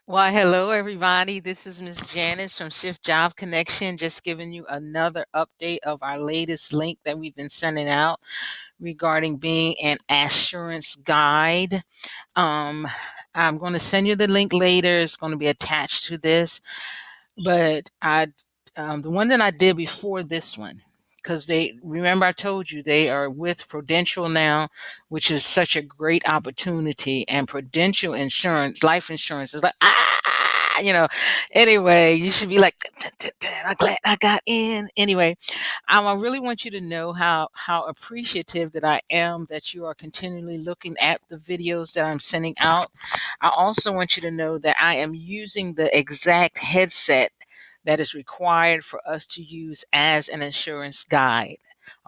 Well, hello everybody. This is Miss Janice from Shift Job Connection, just giving you another update of our latest link that we've been sending out regarding being an assurance guide. Um, I'm going to send you the link later. It's going to be attached to this, but the one that I did before this one, because they remember I told you they are with Prudential now, which is such a great opportunity. And Prudential insurance, life insurance, is like Anyway, you should be like, I'm glad I got in. Anyway, I really want you to know how appreciative that I am that you are continually looking at the videos that I'm sending out. I also want you to know that I am using the exact headset that is required for us to use as an insurance guide.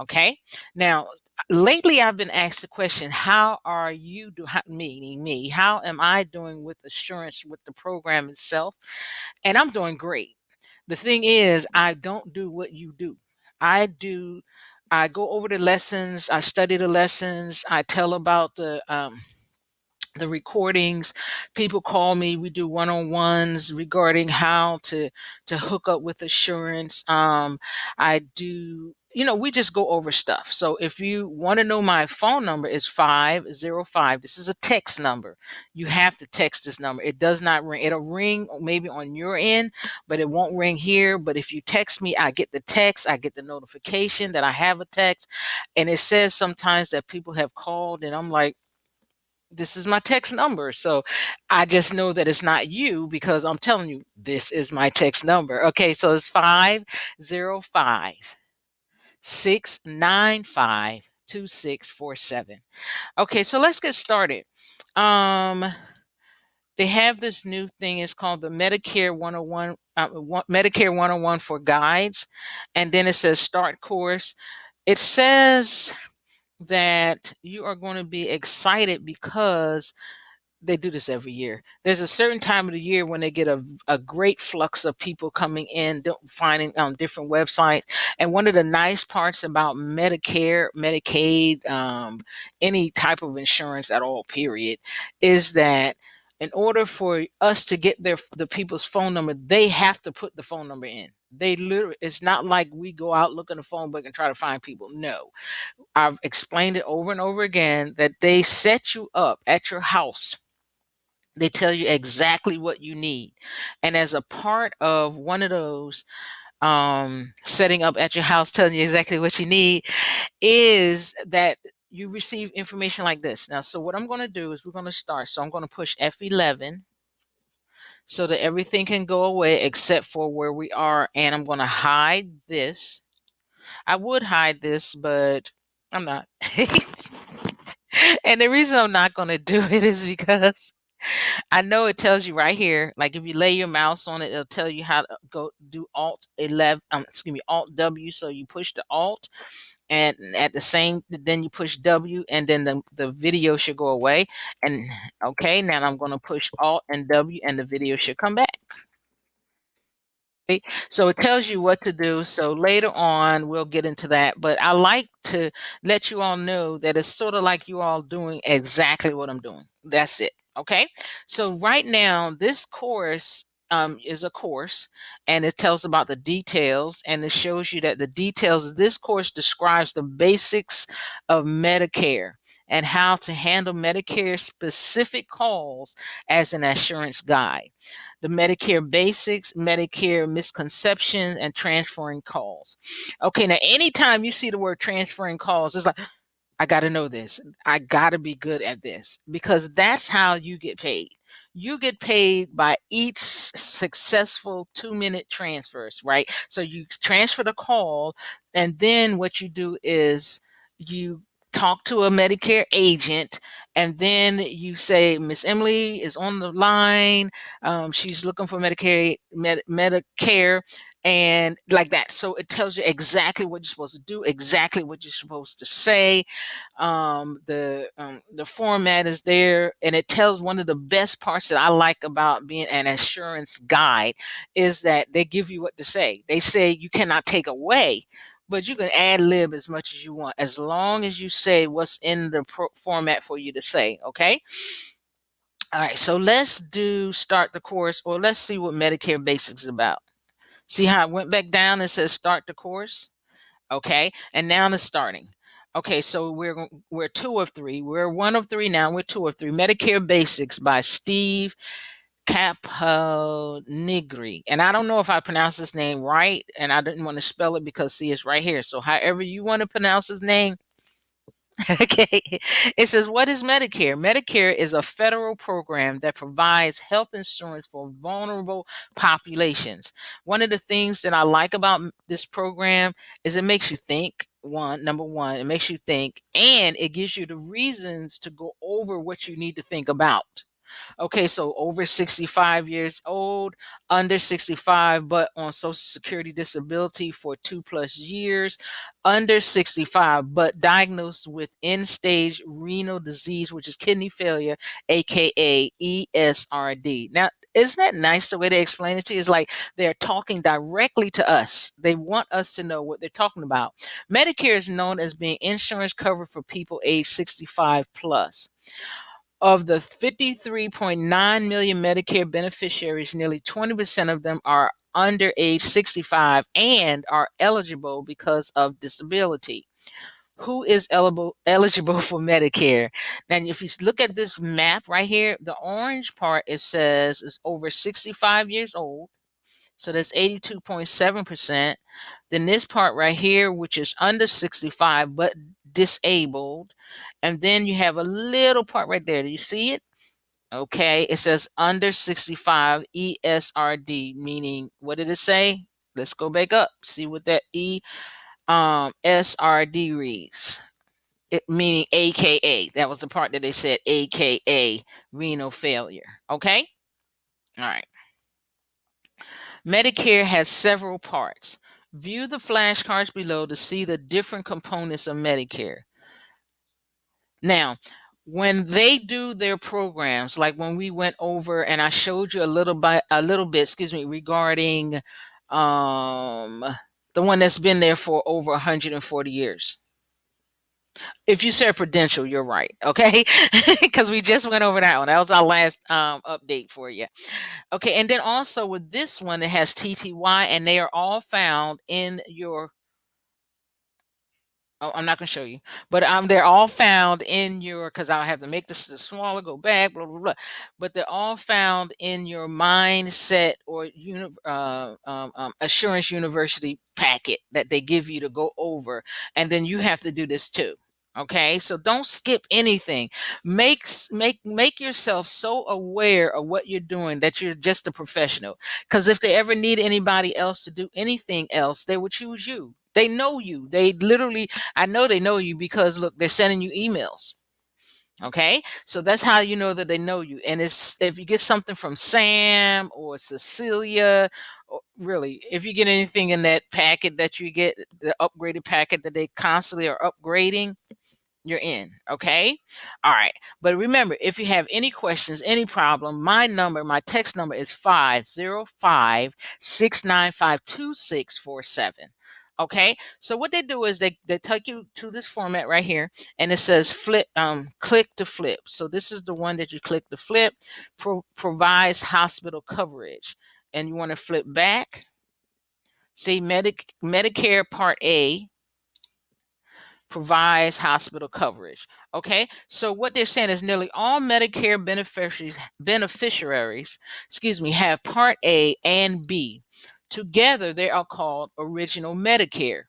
Okay. Now, lately I've been asked the question, how are you doing, meaning me, how am I doing with assurance with the program itself? And I'm doing great. The thing is, I don't do what you do. I do, I go over the lessons, I study the lessons, I tell about the recordings. People call me, we do one-on-ones regarding how to hook up with assurance. I do, we just go over stuff. So if you want to know, my phone number is 505. This is a text number. You have to text this number. It does not ring. It'll ring maybe on your end, but it won't ring here. But if you text me, I get the text, I get the notification that I have a text. And it says sometimes that people have called, and I'm like, this is my text number. So I just know that it's not you because I'm telling you, this is my text number. Okay, so it's 505 695 2647. Okay, so let's get started. Um, they have this new thing, it's called the Medicare 101, Medicare 101 for guides. And then it says start course. It says that you are going to be excited because they do this every year. There's a certain time of the year when they get a great flux of people coming in, finding different websites. And one of the nice parts about Medicare, Medicaid, any type of insurance at all, period, is that in order for us to get the people's phone number, they have to put the phone number in. They literally, it's not like we go out, look in the phone book and try to find people. No, I've explained it over and over again that they set you up at your house. They tell you exactly what you need. And as a part of one of those setting up at your house, telling you exactly what you need, is that you receive information like this. Now, so what I'm going to do is we're going to start. So I'm going to push F11 so that everything can go away except for where we are. And I'm going to hide this. I would hide this, but I'm not. And the reason I'm not going to do it is because I know it tells you right here, like if you lay your mouse on it, it'll tell you how to go do Alt 11, Alt W. So you push the Alt, and at the same, then you push W, and then the video should go away. And okay, now I'm going to push Alt and W, and the video should come back. So it tells you what to do. So later on, we'll get into that. But I like to let you all know that it's sort of like you all doing exactly what I'm doing. That's it. Okay. So right now, this course is a course, and it tells about the details, and it shows you that the details of this course describes the basics of Medicare and how to handle Medicare specific calls as an assurance guide, the Medicare basics, Medicare misconceptions, and transferring calls. Okay, now anytime you see the word transferring calls, it's like, I got to know this. I got to be good at this because that's how you get paid. You get paid by each successful 2-minute transfers, right? So you transfer the call, and then what you do is you talk to a Medicare agent, and then you say, Miss Emily is on the line. She's looking for Medicare, and like that. So it tells you exactly what you're supposed to do, exactly what you're supposed to say. The format is there, and it tells. One of the best parts that I like about being an insurance guide is that they give you what to say. They say you cannot take away, but you can ad lib as much as you want, as long as you say what's in the format for you to say. Okay. All right, so let's do start the course, or let's see what Medicare Basics is about. See how it went back down and says start the course? Okay, and now it's starting. Okay, so we're two of three. We're one of three now. We're two of three. Medicare Basics by Steve Caponigri. And I don't know if I pronounced his name right, and I didn't want to spell it because see, it's right here. So however you want to pronounce his name. Okay. It says, what is Medicare? Medicare is a federal program that provides health insurance for vulnerable populations. One of the things that I like about this program is it makes you think. Number one, it makes you think, and it gives you the reasons to go over what you need to think about. Okay, so over 65 years old, under 65, but on Social Security disability for 2+ years, under 65, but diagnosed with end stage renal disease, which is kidney failure, aka ESRD. Now, isn't that nice the way they explain it to you? It's like they're talking directly to us. They want us to know what they're talking about. Medicare is known as being insurance covered for people age 65 plus. Of the 53.9 million Medicare beneficiaries, nearly 20% of them are under age 65 and are eligible because of disability. Who is eligible for Medicare? Now, if you look at this map right here, the orange part, it says is over 65 years old. So that's 82.7%. Then this part right here, which is under 65 but disabled. And then you have a little part right there. Do you see it? Okay. It says under 65 ESRD, meaning what did it say? Let's go back up. See what that SRD reads. It, meaning AKA. That was the part that they said AKA renal failure. Okay? All right. Medicare has several parts. View the flashcards below to see the different components of Medicare. Now, when they do their programs, like when we went over and I showed you a little bit, regarding um the one that's been there for over 140 years. If you said Prudential, you're right, okay? Because we just went over that one. That was our last update for you. Okay, and then also with this one, it has TTY, and they are all found in your. Oh, I'm not going to show you, but they're all found in your, because I have to make this smaller, go back, blah blah blah. But they're all found in your mindset or assurance university packet that they give you to go over, and then you have to do this too. Okay, so don't skip anything. Make yourself so aware of what you're doing that you're just a professional. Because if they ever need anybody else to do anything else, they would choose you. They know you. They literally, I know they know you because look, they're sending you emails. Okay, so that's how you know that they know you. And it's if you get something from Sam or Cecilia, or really, if you get anything in that packet that you get, the upgraded packet that they constantly are upgrading, you're in. Okay. All right. But remember, if you have any questions, any problem, my text number is 505-695-2647. Okay. So what they do is they take you to this format right here, and it says click to flip. So this is the one that you click to flip, provides hospital coverage. And you want to flip back. See, Medicare Part A provides hospital coverage. Okay, so what they're saying is nearly all Medicare beneficiaries, have Part A and B. Together, they are called Original Medicare.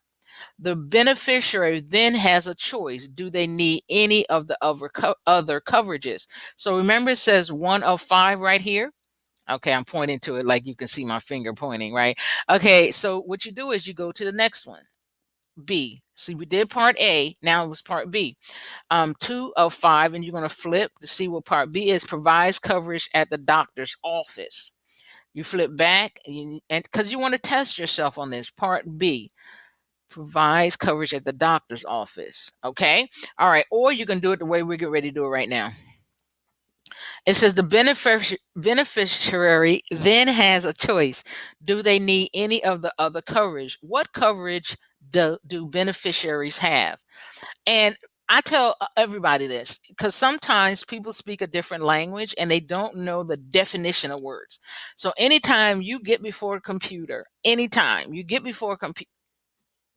The beneficiary then has a choice. Do they need any of the other coverages? So remember, it says one of five right here. Okay, I'm pointing to it like you can see my finger pointing, right? Okay, so what you do is you go to the next one. B. See, we did part A. Now it was part B. 2 of 5, and you're going to flip to see what part B is. Provides coverage at the doctor's office. You flip back, and because you want to test yourself on this, part B provides coverage at the doctor's office. Okay, all right. Or you can do it the way we're getting ready to do it right now. It says the beneficiary then has a choice. Do they need any of the other coverage? What coverage do beneficiaries have? And I tell everybody this because sometimes people speak a different language and they don't know the definition of words. So anytime you get before a computer, anytime you get before a computer,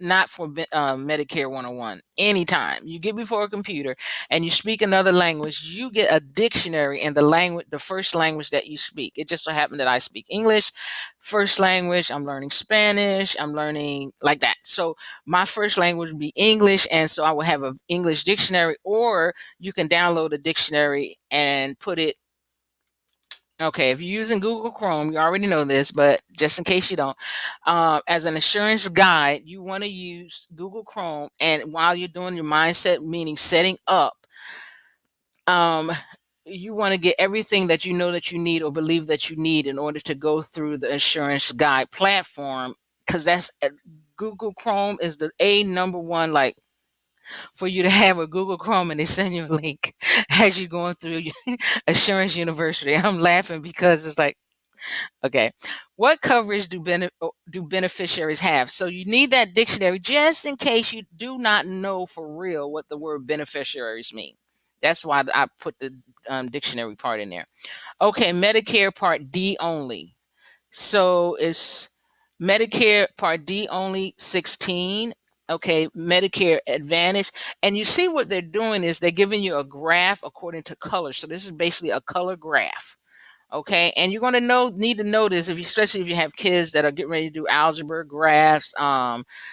not for Medicare 101. Anytime you get before a computer and you speak another language, you get a dictionary in the language, the first language that you speak. It just so happened that I speak English, first language. I'm learning Spanish. I'm learning like that. So my first language would be English, and so I will have an English dictionary, or you can download a dictionary and put it. Okay, if you're using Google Chrome, you already know this, but just in case you don't, as an insurance guide, you want to use Google Chrome. And while you're doing your mindset, meaning setting up, um, you want to get everything that you know that you need or believe that you need in order to go through the insurance guide platform, because Google Chrome is the number one, like, for you to have a Google Chrome, and they send you a link as you're going through your Assurance University. I'm laughing because it's like, okay, what coverage do beneficiaries have? So you need that dictionary just in case you do not know for real what the word beneficiaries mean. That's why I put the dictionary part in there. Okay, Medicare Part D only. So it's Medicare Part D only 16. Okay, Medicare Advantage. And you see what they're doing is they're giving you a graph according to color. So this is basically a color graph. Okay, and you're going to need to know this, if you, especially if you have kids that are getting ready to do algebra, graphs, columns.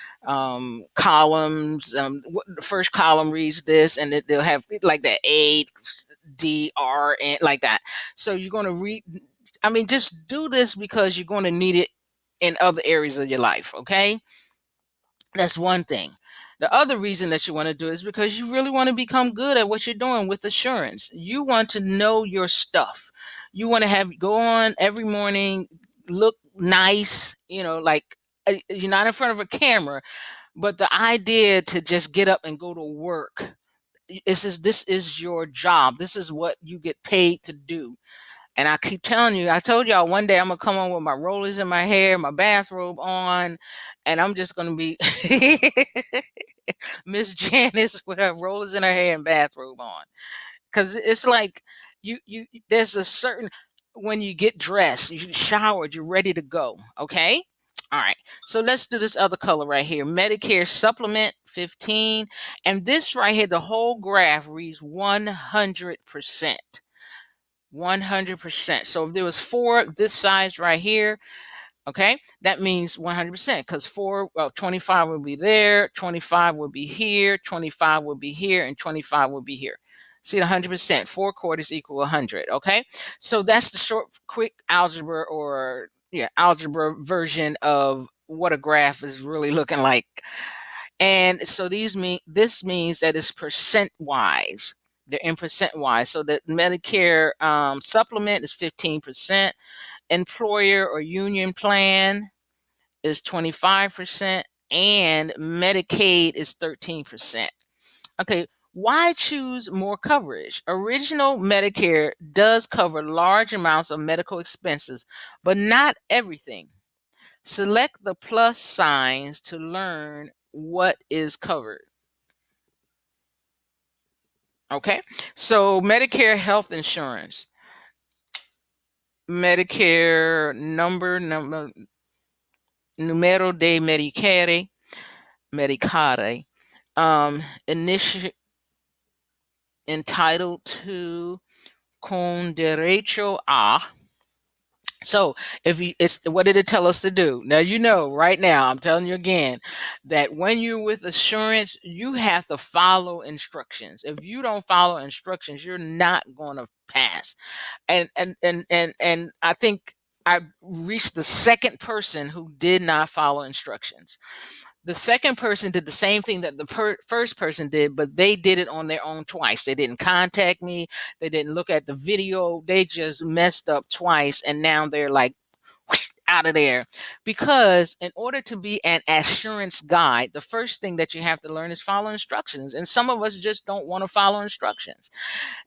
The first column reads this, and they'll have like that A, D, R, and like that. So you're going to read. I mean, just do this because you're going to need it in other areas of your life. Okay, that's one thing. The other reason that you want to do it is because you really want to become good at what you're doing with assurance. You want to know your stuff. You want to have go on every morning, look nice, like you're not in front of a camera, but the idea to just get up and go to work. This is your job. This is what you get paid to do. And I keep telling you, I told y'all one day I'm gonna come on with my rollers in my hair, my bathrobe on, and I'm just gonna be Miss Janice with her rollers in her hair and bathrobe on. Cause it's like there's a certain, when you get dressed, you showered, you're ready to go. Okay. All right. So let's do this other color right here. Medicare Supplement 15. And this right here, the whole graph reads 100%. 100%. So if there was four this size right here, okay, that means 100%, because 25 would be there, 25 would be here, 25 would be here, and 25 would be here. See, 100%, 4/4 equal 100. Okay, so that's the short, quick algebra, or algebra version of what a graph is really looking like. And so this means that it's percent wise. They're in percent wise. So the Medicare supplement is 15%. Employer or union plan is 25%, and Medicaid is 13%. Okay, why choose more coverage? Original Medicare does cover large amounts of medical expenses, but not everything. Select the plus signs to learn what is covered. Okay, so Medicare health insurance, Medicare numero de Medicare, entitled to con derecho a. So it's what did it tell us to do? Now, right now, I'm telling you again that when you're with assurance, you have to follow instructions. If you don't follow instructions, you're not going to pass. And I think I reached the second person who did not follow instructions. The second person did the same thing that the first person did, but they did it on their own twice. They didn't contact me. They didn't look at the video. They just messed up twice, and now they're like out of there. Because in order to be an assurance guide, the first thing that you have to learn is follow instructions. And some of us just don't want to follow instructions.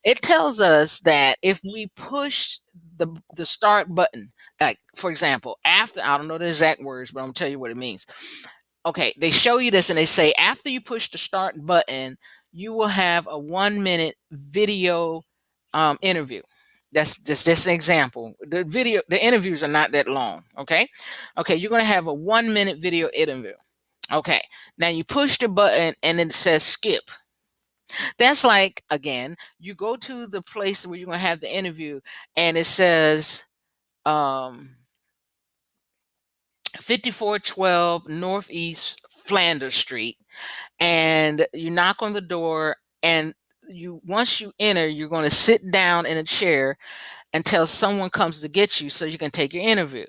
It tells us that if we push the start button, like for example, after, I don't know the exact words, but I'm gonna tell you what it means. Okay, they show you this and they say after you push the start button, you will have a 1 minute video interview. That's just an example. The interviews are not that long. Okay. Okay. You're going to have a 1 minute video interview. Okay. Now you push the button and it says skip. That's like, again, you go to the place where you're going to have the interview and it says, um, 5412 Northeast Flanders Street, and you knock on the door, and once you enter, you're going to sit down in a chair until someone comes to get you so you can take your interview.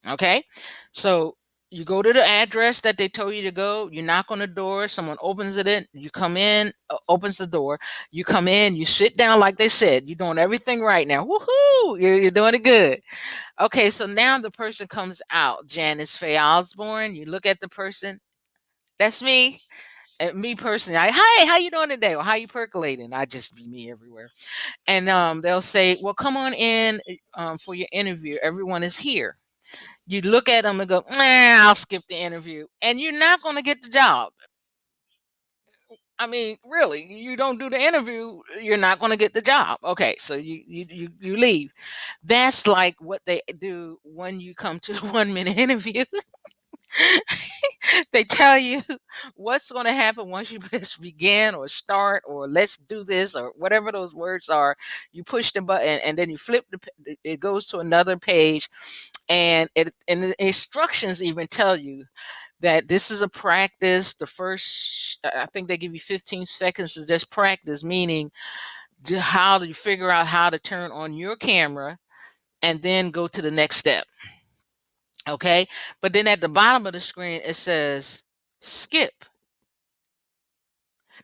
Okay? So you go to the address that they told you to go, you knock on the door, someone opens it in, you come in, opens the door, you come in, you sit down like they said. You're doing everything right now. Woohoo! You're doing it good. Okay, so now the person comes out. Janice Faye Osborne. You look at the person. That's me. Me personally. Hi, how you doing today? Or how you percolating? I just be me everywhere. And they'll say, well, come on in for your interview. Everyone is here. You look at them and go, I'll skip the interview. And you're not going to get the job. I mean, really, you don't do the interview, you're not going to get the job. Okay, so you leave. That's like what they do when you come to the 1 minute interview. They tell you what's going to happen once you press begin or start or let's do this or whatever those words are. You push the button and then you flip it goes to another page, and the instructions even tell you that this is a practice. The first, I think they give you 15 seconds to just practice, meaning how do you figure out how to turn on your camera and then go to the next step. Okay. But then at the bottom of the screen, it says skip.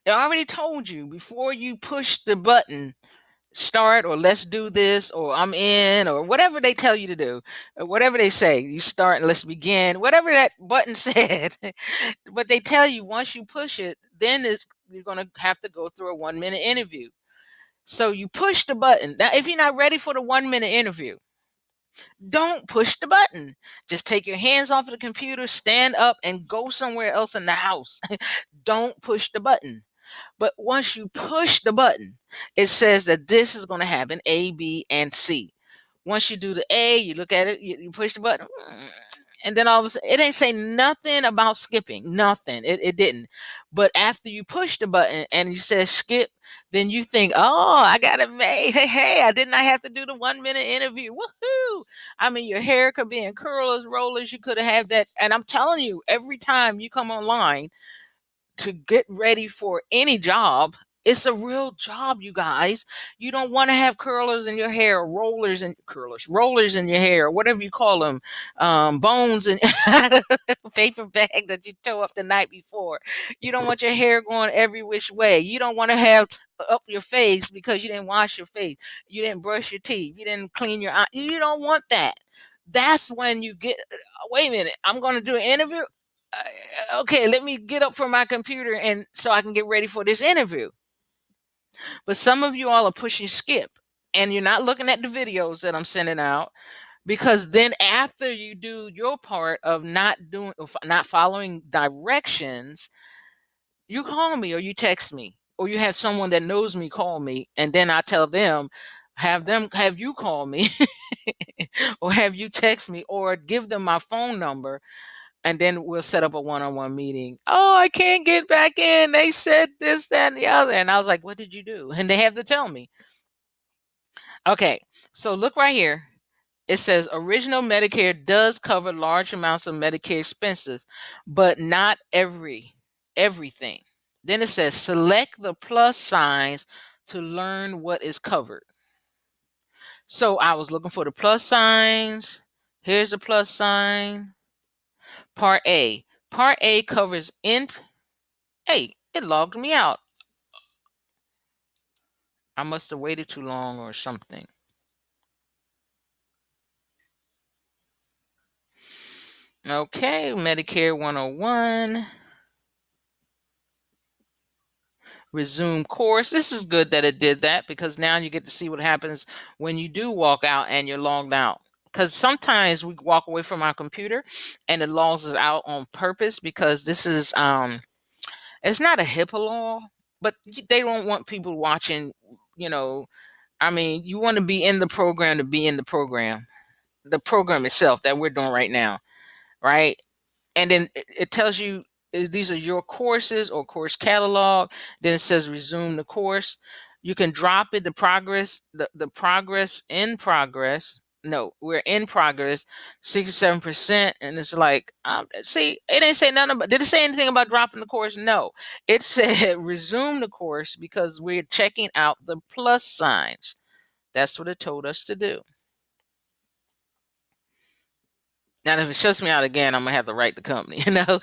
They already told you before you push the button, start or let's do this or I'm in or whatever they tell you to do, or whatever they say, you start and let's begin, whatever that button said. But they tell you once you push it, then you're going to have to go through a 1 minute interview. So you push the button. Now, if you're not ready for the 1 minute interview, don't push the button. Just take your hands off of the computer, stand up, and go somewhere else in the house. Don't push the button. But once you push the button, it says that this is going to happen A, B, and C. Once you do the A, you look at it, you push the button, and then all of a sudden, it ain't say nothing about skipping. Nothing. It didn't. But after you push the button and you said skip, then you think, oh, I got it made. Hey, I did not have to do the 1 minute interview. Woohoo! I mean, your hair could be in curlers, rollers. You could have had that. And I'm telling you, every time you come online to get ready for any job, it's a real job, you guys. You don't want to have curlers in your hair, rollers in your hair, whatever you call them, bones in paper bag that you toe up the night before. You don't want your hair going every which way. You don't want to have up your face because you didn't wash your face, you didn't brush your teeth, you didn't clean your eye. You don't want that. That's when you get. Wait a minute, I'm going to do an interview. Okay, let me get up from my computer and so I can get ready for this interview. But some of you all are pushing skip and you're not looking at the videos that I'm sending out, because then after you do your part of not following directions, you call me or you text me or you have someone that knows me call me, and then I tell them, have you call me or have you text me or give them my phone number, and then we'll set up a one-on-one meeting. Oh, I can't get back in. They said this, that, and the other. And I was like, what did you do? And they have to tell me. Okay, so look right here. It says original Medicare does cover large amounts of Medicare expenses, but not everything. Then it says select the plus signs to learn what is covered. So I was looking for the plus signs. Here's the plus sign. Part A. Part A covers Hey, it logged me out. I must have waited too long or something. Okay, Medicare 101. Resume course. This is good that it did that, because now you get to see what happens when you do walk out and you're logged out. Because sometimes we walk away from our computer and it logs us out on purpose, because this is it's not a HIPAA law, but they don't want people watching, you know, I mean, you want to be in the program to be in the program itself that we're doing right now, right? And then it tells you these are your courses or course catalog. Then it says resume the course. You can drop it, the progress in progress. No, we're in progress, 67%. And it's like, see, it didn't say nothing about, did it say anything about dropping the course? No, it said resume the course because we're checking out the plus signs. That's what it told us to do. Now, if it shuts me out again, I'm gonna have to write the company, you know?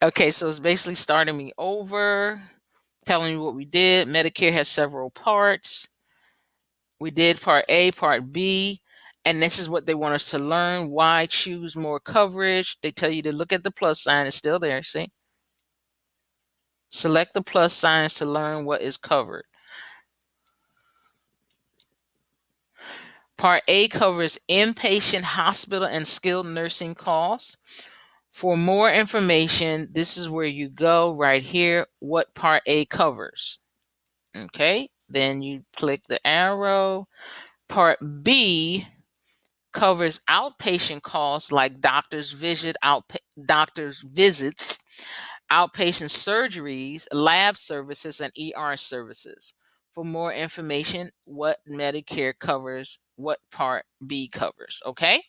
Okay, so it's basically starting me over, telling me what we did. Medicare has several parts. We did part A, part B, and this is what they want us to learn. Why choose more coverage? They tell you to look at the plus sign, it's still there, see? Select the plus signs to learn what is covered. Part A covers inpatient hospital and skilled nursing costs. For more information, this is where you go right here, what Part A covers. Okay, then you click the arrow. Part B covers outpatient costs like doctor's visits, outpatient surgeries, lab services, and ER services. For more information, what Medicare covers, what Part B covers. Okay,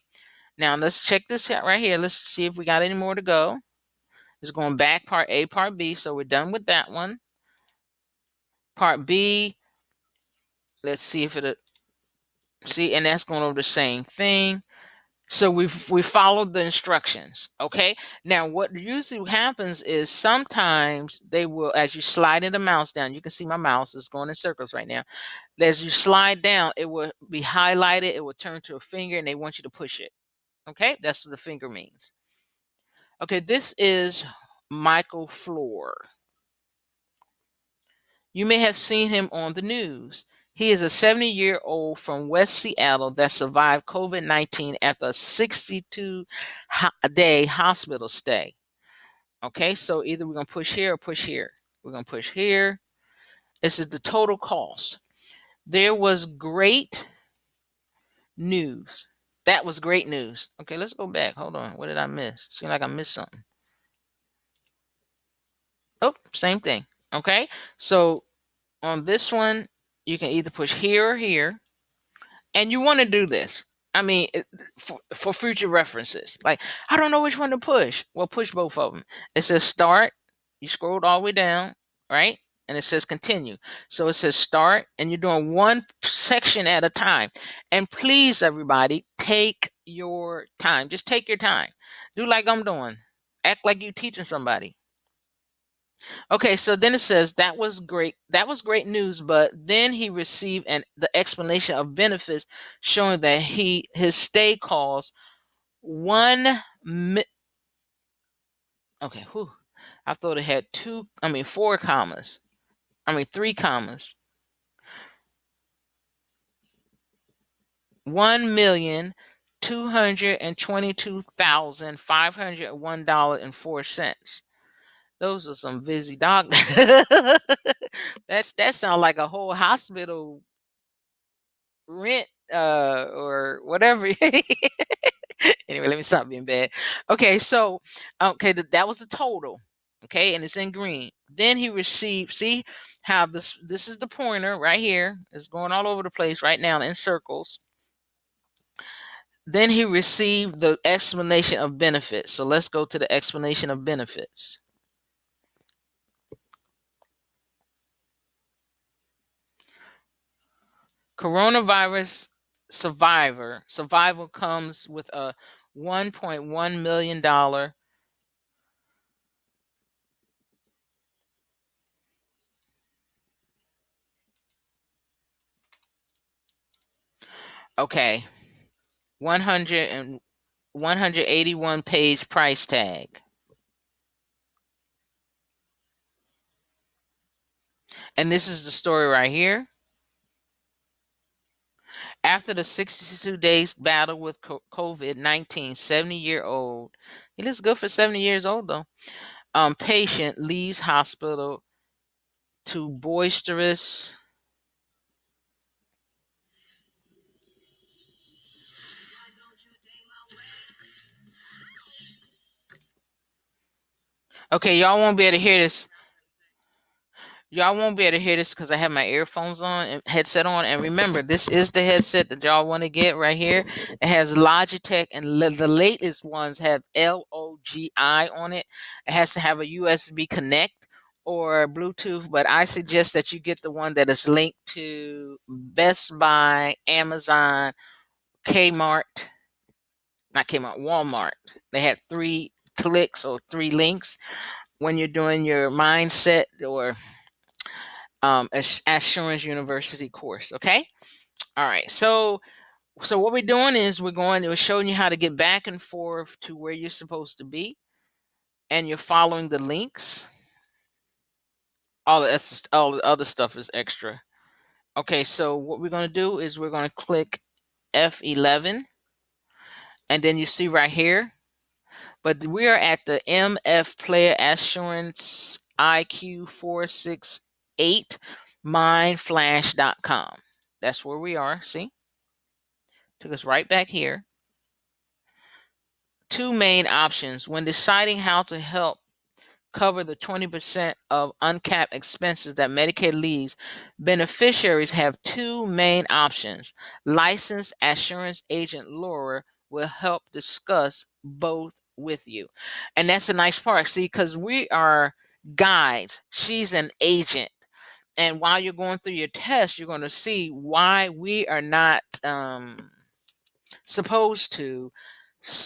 now let's check this out right here. Let's see if we got any more to go. It's going back, part A, part B. So we're done with that one. Part B, let's see if it, see, and that's going over the same thing. So we followed the instructions. Okay. Now what usually happens is sometimes they will, as you slide the mouse down, you can see my mouse is going in circles right now. As you slide down, it will be highlighted. It will turn to a finger and they want you to push it. Okay. That's what the finger means. Okay. This is Michael Floor. You may have seen him on the news. He is a 70-year-old from West Seattle that survived COVID-19 after a 62-day hospital stay. Okay, so either we're going to push here or push here. We're going to push here. This is the total cost. There was great news. That was great news. Okay, let's go back. Hold on. What did I miss? Seems like I missed something. Oh, same thing. Okay, so on this one, you can either push here or here. And you want to do this. I mean, for future references. Like, I don't know which one to push. Well, push both of them. It says start. You scrolled all the way down, right? And it says continue. So it says start, and you're doing one section at a time. And please, everybody, take your time. Just take your time. Do like I'm doing. Act like you're teaching somebody. Okay, so then it says that was great. That was great news, but then he received the explanation of benefits showing that his stay costs one okay, whew. I thought it had four commas. Three commas. 1,222,501.04. Those are some busy doctors. That sounds like a whole hospital rent or whatever. Anyway, let me stop being bad. Okay, so that was the total. Okay, and it's in green. Then he received, see how this is the pointer right here. It's going all over the place right now in circles. Then he received the explanation of benefits. So let's go to the explanation of benefits. Coronavirus survival comes with a $1.1 million. Okay, 181 page price tag. And this is the story right here. After the 62 days battle with COVID-19, 70-year-old, he looks good for 70 years old though, patient leaves hospital too boisterous. Okay, y'all won't be able to hear this. Y'all won't be able to hear this because I have my earphones on and headset on. And remember, this is the headset that y'all want to get right here. It has Logitech, and the latest ones have LOGI on it. It has to have a USB connect or Bluetooth, but I suggest that you get the one that is linked to Best Buy, Amazon, Kmart, not Kmart, Walmart. They have 3 clicks or 3 links when you're doing your mindset or assurance university course. Okay. All right. So what we're doing is we're showing you how to get back and forth to where you're supposed to be, and you're following the links. All the other stuff is extra. Okay. So what we're going to do is we're going to click F11, and then you see right here, but we are at the MF Player Assurance IQ 468 mindflash.com. That's where we are. See? Took us right back here. 2 main options when deciding how to help cover the 20% of uncapped expenses that Medicare leaves. Beneficiaries have 2 main options. Licensed assurance agent Laura will help discuss both with you. And that's a nice part. See, because we are guides, she's an agent. And while you're going through your test, you're going to see why we are not supposed to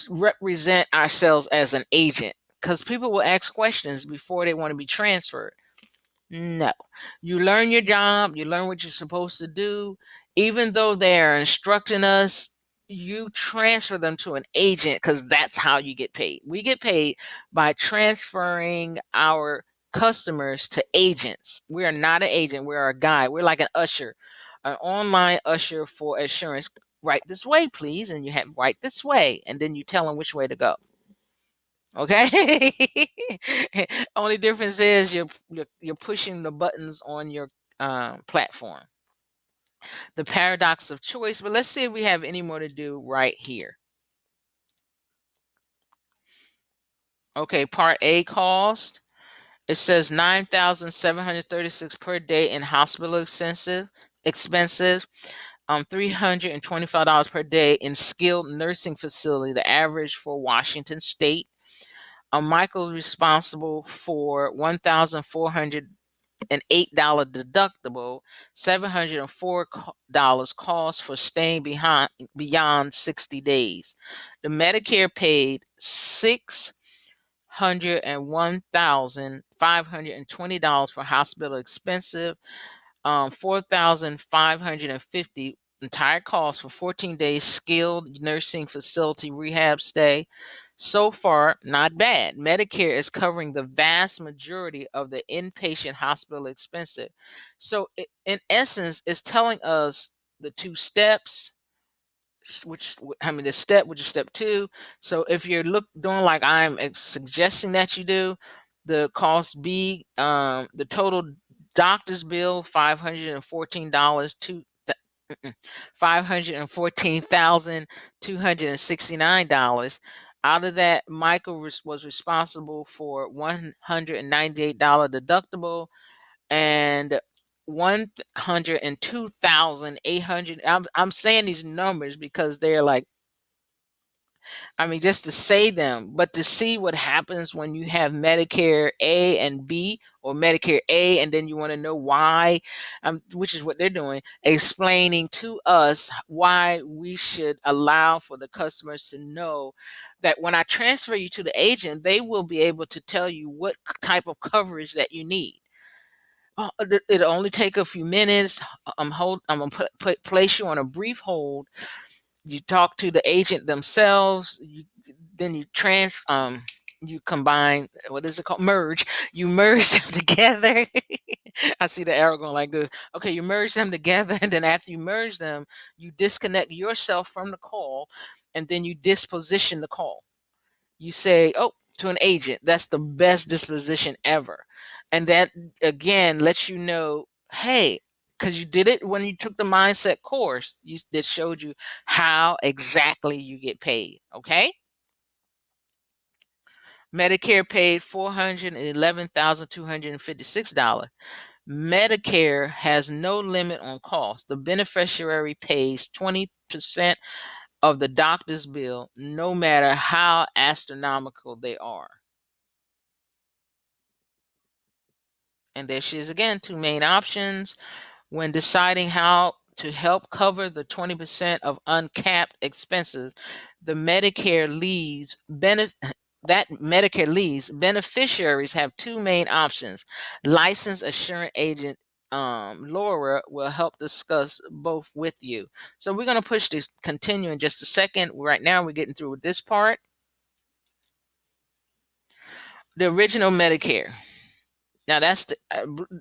represent ourselves as an agent, because people will ask questions before they want to be transferred. No, you learn your job, you learn what you're supposed to do. Even though they're instructing us, you transfer them to an agent because that's how you get paid. We get paid by transferring our customers to agents. We are not an agent, we're a guide. We're like an usher, an online usher for assurance. Right this way, please. And you have right this way. And then you tell them which way to go. Okay. Only difference is you're pushing the buttons on your platform. The paradox of choice. But let's see if we have any more to do right here. Okay, Part A cost. It says 9,736 per day in hospital expensive. $325 per day in skilled nursing facility, the average for Washington State. Michael's responsible for $1,408 deductible, $704 cost for staying beyond 60 days. The Medicare paid $601,520 for hospital expensive, 4,550 entire cost for 14 days skilled nursing facility rehab stay. So far, not bad. Medicare is covering the vast majority of the inpatient hospital expenses. So, in essence, it's telling us the 2 steps, the step, which is step 2. So, if you're doing like I'm suggesting that you do, the cost B, the total doctor's bill $514 to $514,269. Out of that, Michael was responsible for $198 deductible and 102,800. I'm saying these numbers because they're like, just to say them, but to see what happens when you have Medicare A and B, or Medicare A, and then you want to know why, which is what they're doing, explaining to us why we should allow for the customers to know that when I transfer you to the agent, they will be able to tell you what type of coverage that you need. It'll only take a few minutes. I'm gonna place you on a brief hold. You talk to the agent themselves. Then you combine, what is it called, merge. You merge them together. I see the arrow going like this. Okay, you merge them together, and then after you merge them, you disconnect yourself from the call, and then you disposition the call. You say, oh, to an agent. That's the best disposition ever. And that again lets you know, hey, because you did it when you took the mindset course, that showed you how exactly you get paid. Okay. Medicare paid $411,256. Medicare has no limit on cost. The beneficiary pays 20% of the doctor's bill, no matter how astronomical they are. And there she is again, two main options. When deciding how to help cover the 20% of uncapped expenses, the Medicare leaves that Medicare leaves beneficiaries have two main options. Licensed assurance agent Laura will help discuss both with you. So we're going to push this continue in just a second. Right now we're getting through with this part. The original Medicare. Now that's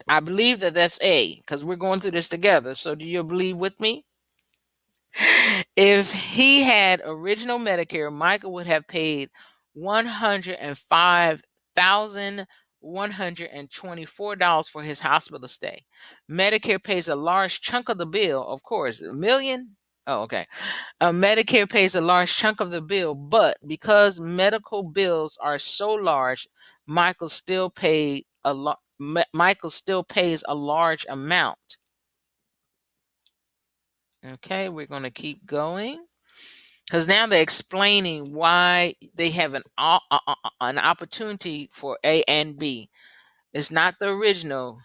I believe that that's A, because we're going through this together. So do you believe with me? If he had original Medicare, Michael would have paid $105,124 for his hospital stay. Medicare pays a large chunk of the bill, of course. A million? Oh, okay. Medicare pays a large chunk of the bill, but because medical bills are so large, Michael still pays a large amount. Okay, we're going to keep going. Because now they're explaining why they have an opportunity for A and B. It's not the original.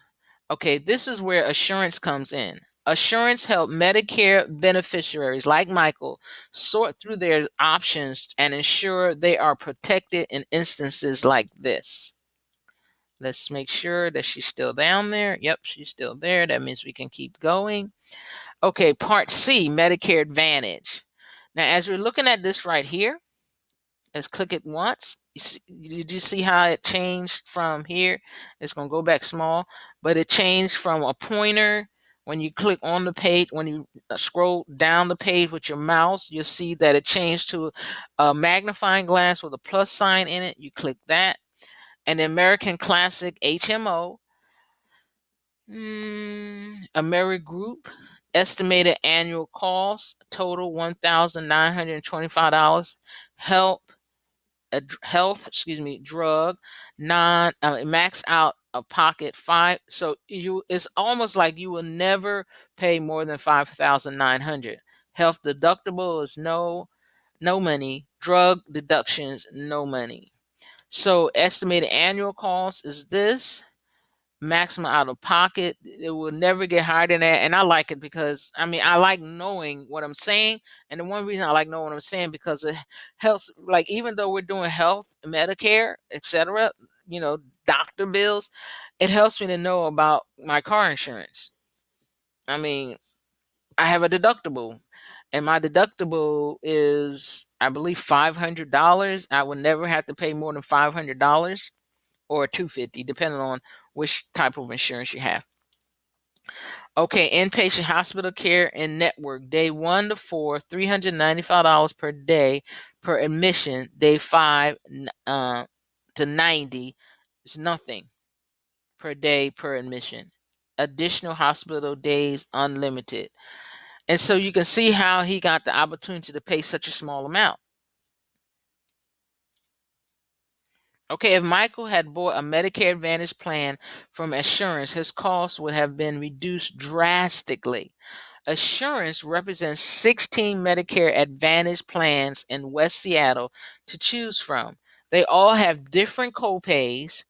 Okay, this is where assurance comes in. Assurance help Medicare beneficiaries like Michael sort through their options and ensure they are protected in instances like this. Let's make sure that she's still down there. Yep, she's still there. That means we can keep going. Okay, Part C, Medicare Advantage. Now, as we're looking at this right here, let's click it once. Did you see how it changed from here? It's going to go back small, but it changed from a pointer. When you click on the page, when you scroll down the page with your mouse, you'll see that it changed to a magnifying glass with a plus sign in it. You click that. And the American Classic HMO, AmeriGroup, estimated annual cost, total $1,925. Drug, max out of pocket five. So it's almost like you will never pay more than 5,900. Health deductible is no money. Drug deductions, no money. So estimated annual cost is this. Maximum out of pocket, it will never get higher than that. And I like it because I like knowing what I'm saying. And the one reason I like knowing what I'm saying, because it helps, like, even though we're doing health, Medicare, etc., doctor bills, it helps me to know about my car insurance. I have a deductible, and my deductible is, I believe, $500. I will never have to pay more than $500 or $250, depending on which type of insurance you have. Okay, inpatient hospital care and network, day 1 to 4, $395 per day per admission. Day 5 to 90 is nothing per day per admission. Additional hospital days unlimited. And so you can see how he got the opportunity to pay such a small amount. Okay, if Michael had bought a Medicare Advantage plan from Assurance, his costs would have been reduced drastically. Assurance represents 16 Medicare Advantage plans in West Seattle to choose from. They all have different copays,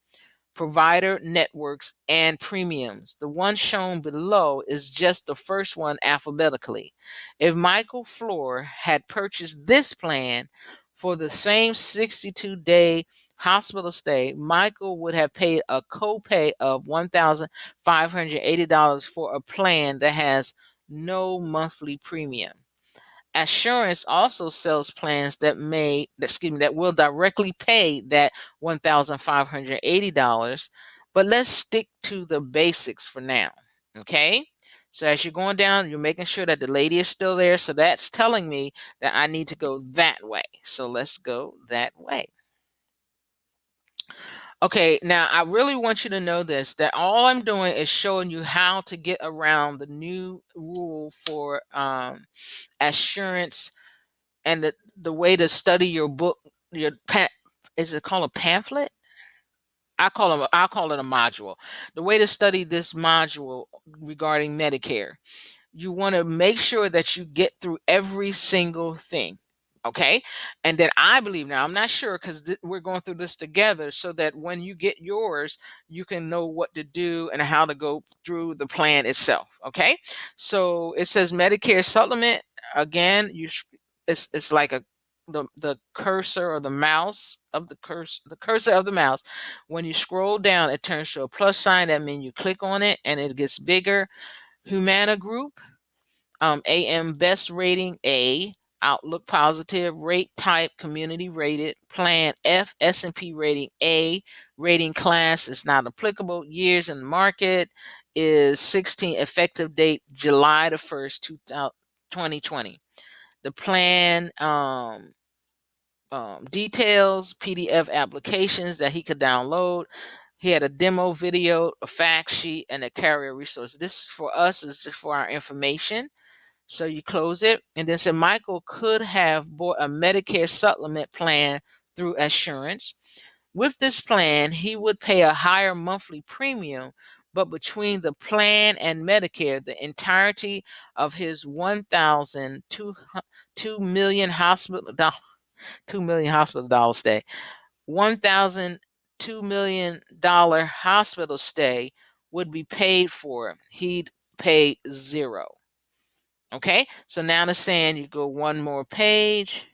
provider networks, and premiums. The one shown below is just the first one alphabetically. If Michael Floor had purchased this plan for the same 62-day hospital stay, Michael would have paid a copay of $1,580 for a plan that has no monthly premium. Assurance also sells plans that will directly pay that $1,580. But let's stick to the basics for now. Okay. So as you're going down, you're making sure that the lady is still there. So that's telling me that I need to go that way. So let's go that way. Okay, now I really want you to know this, that all I'm doing is showing you how to get around the new rule for assurance, and the way to study your book, your is it called a pamphlet? I'll call it a module. The way to study this module regarding Medicare, you want to make sure that you get through every single thing. Okay. And then I believe, now I'm not sure because we're going through this together, so that when you get yours, you can know what to do and how to go through the plan itself. Okay. So it says Medicare supplement. Again, it's like the cursor, or the mouse of the cursor of the mouse. When you scroll down, it turns to a plus sign. That means you click on it and it gets bigger. Humana Group, AM best rating A, Outlook positive, rate type community rated, plan F, S&P rating A, rating class is not applicable, years in the market is 16, effective date July the 1st, 2020. The plan details, PDF applications that he could download. He had a demo video, a fact sheet, and a carrier resource. This for us is just for our information. So you close it, and then said Michael could have bought a Medicare supplement plan through Assurance. With this plan, he would pay a higher monthly premium, but between the plan and Medicare, the entirety of his 1,002 million hospital $2 million hospital stay, $1,002 million hospital stay would be paid for. He'd pay zero. Okay, so now it's saying you go one more page,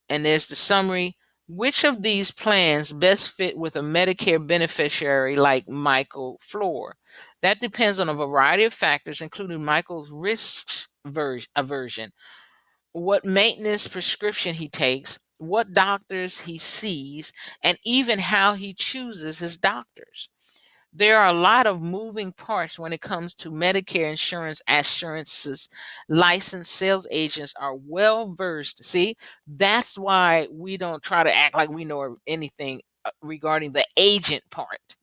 and there's the summary. Which of these plans best fit with a Medicare beneficiary like Michael Floor? That depends on a variety of factors, including Michael's risks aversion, what maintenance prescription he takes, what doctors he sees, and even how he chooses his doctors. There are a lot of moving parts when it comes to Medicare insurance assurances. Licensed sales agents are well versed. See, that's why we don't try to act like we know anything regarding the agent part,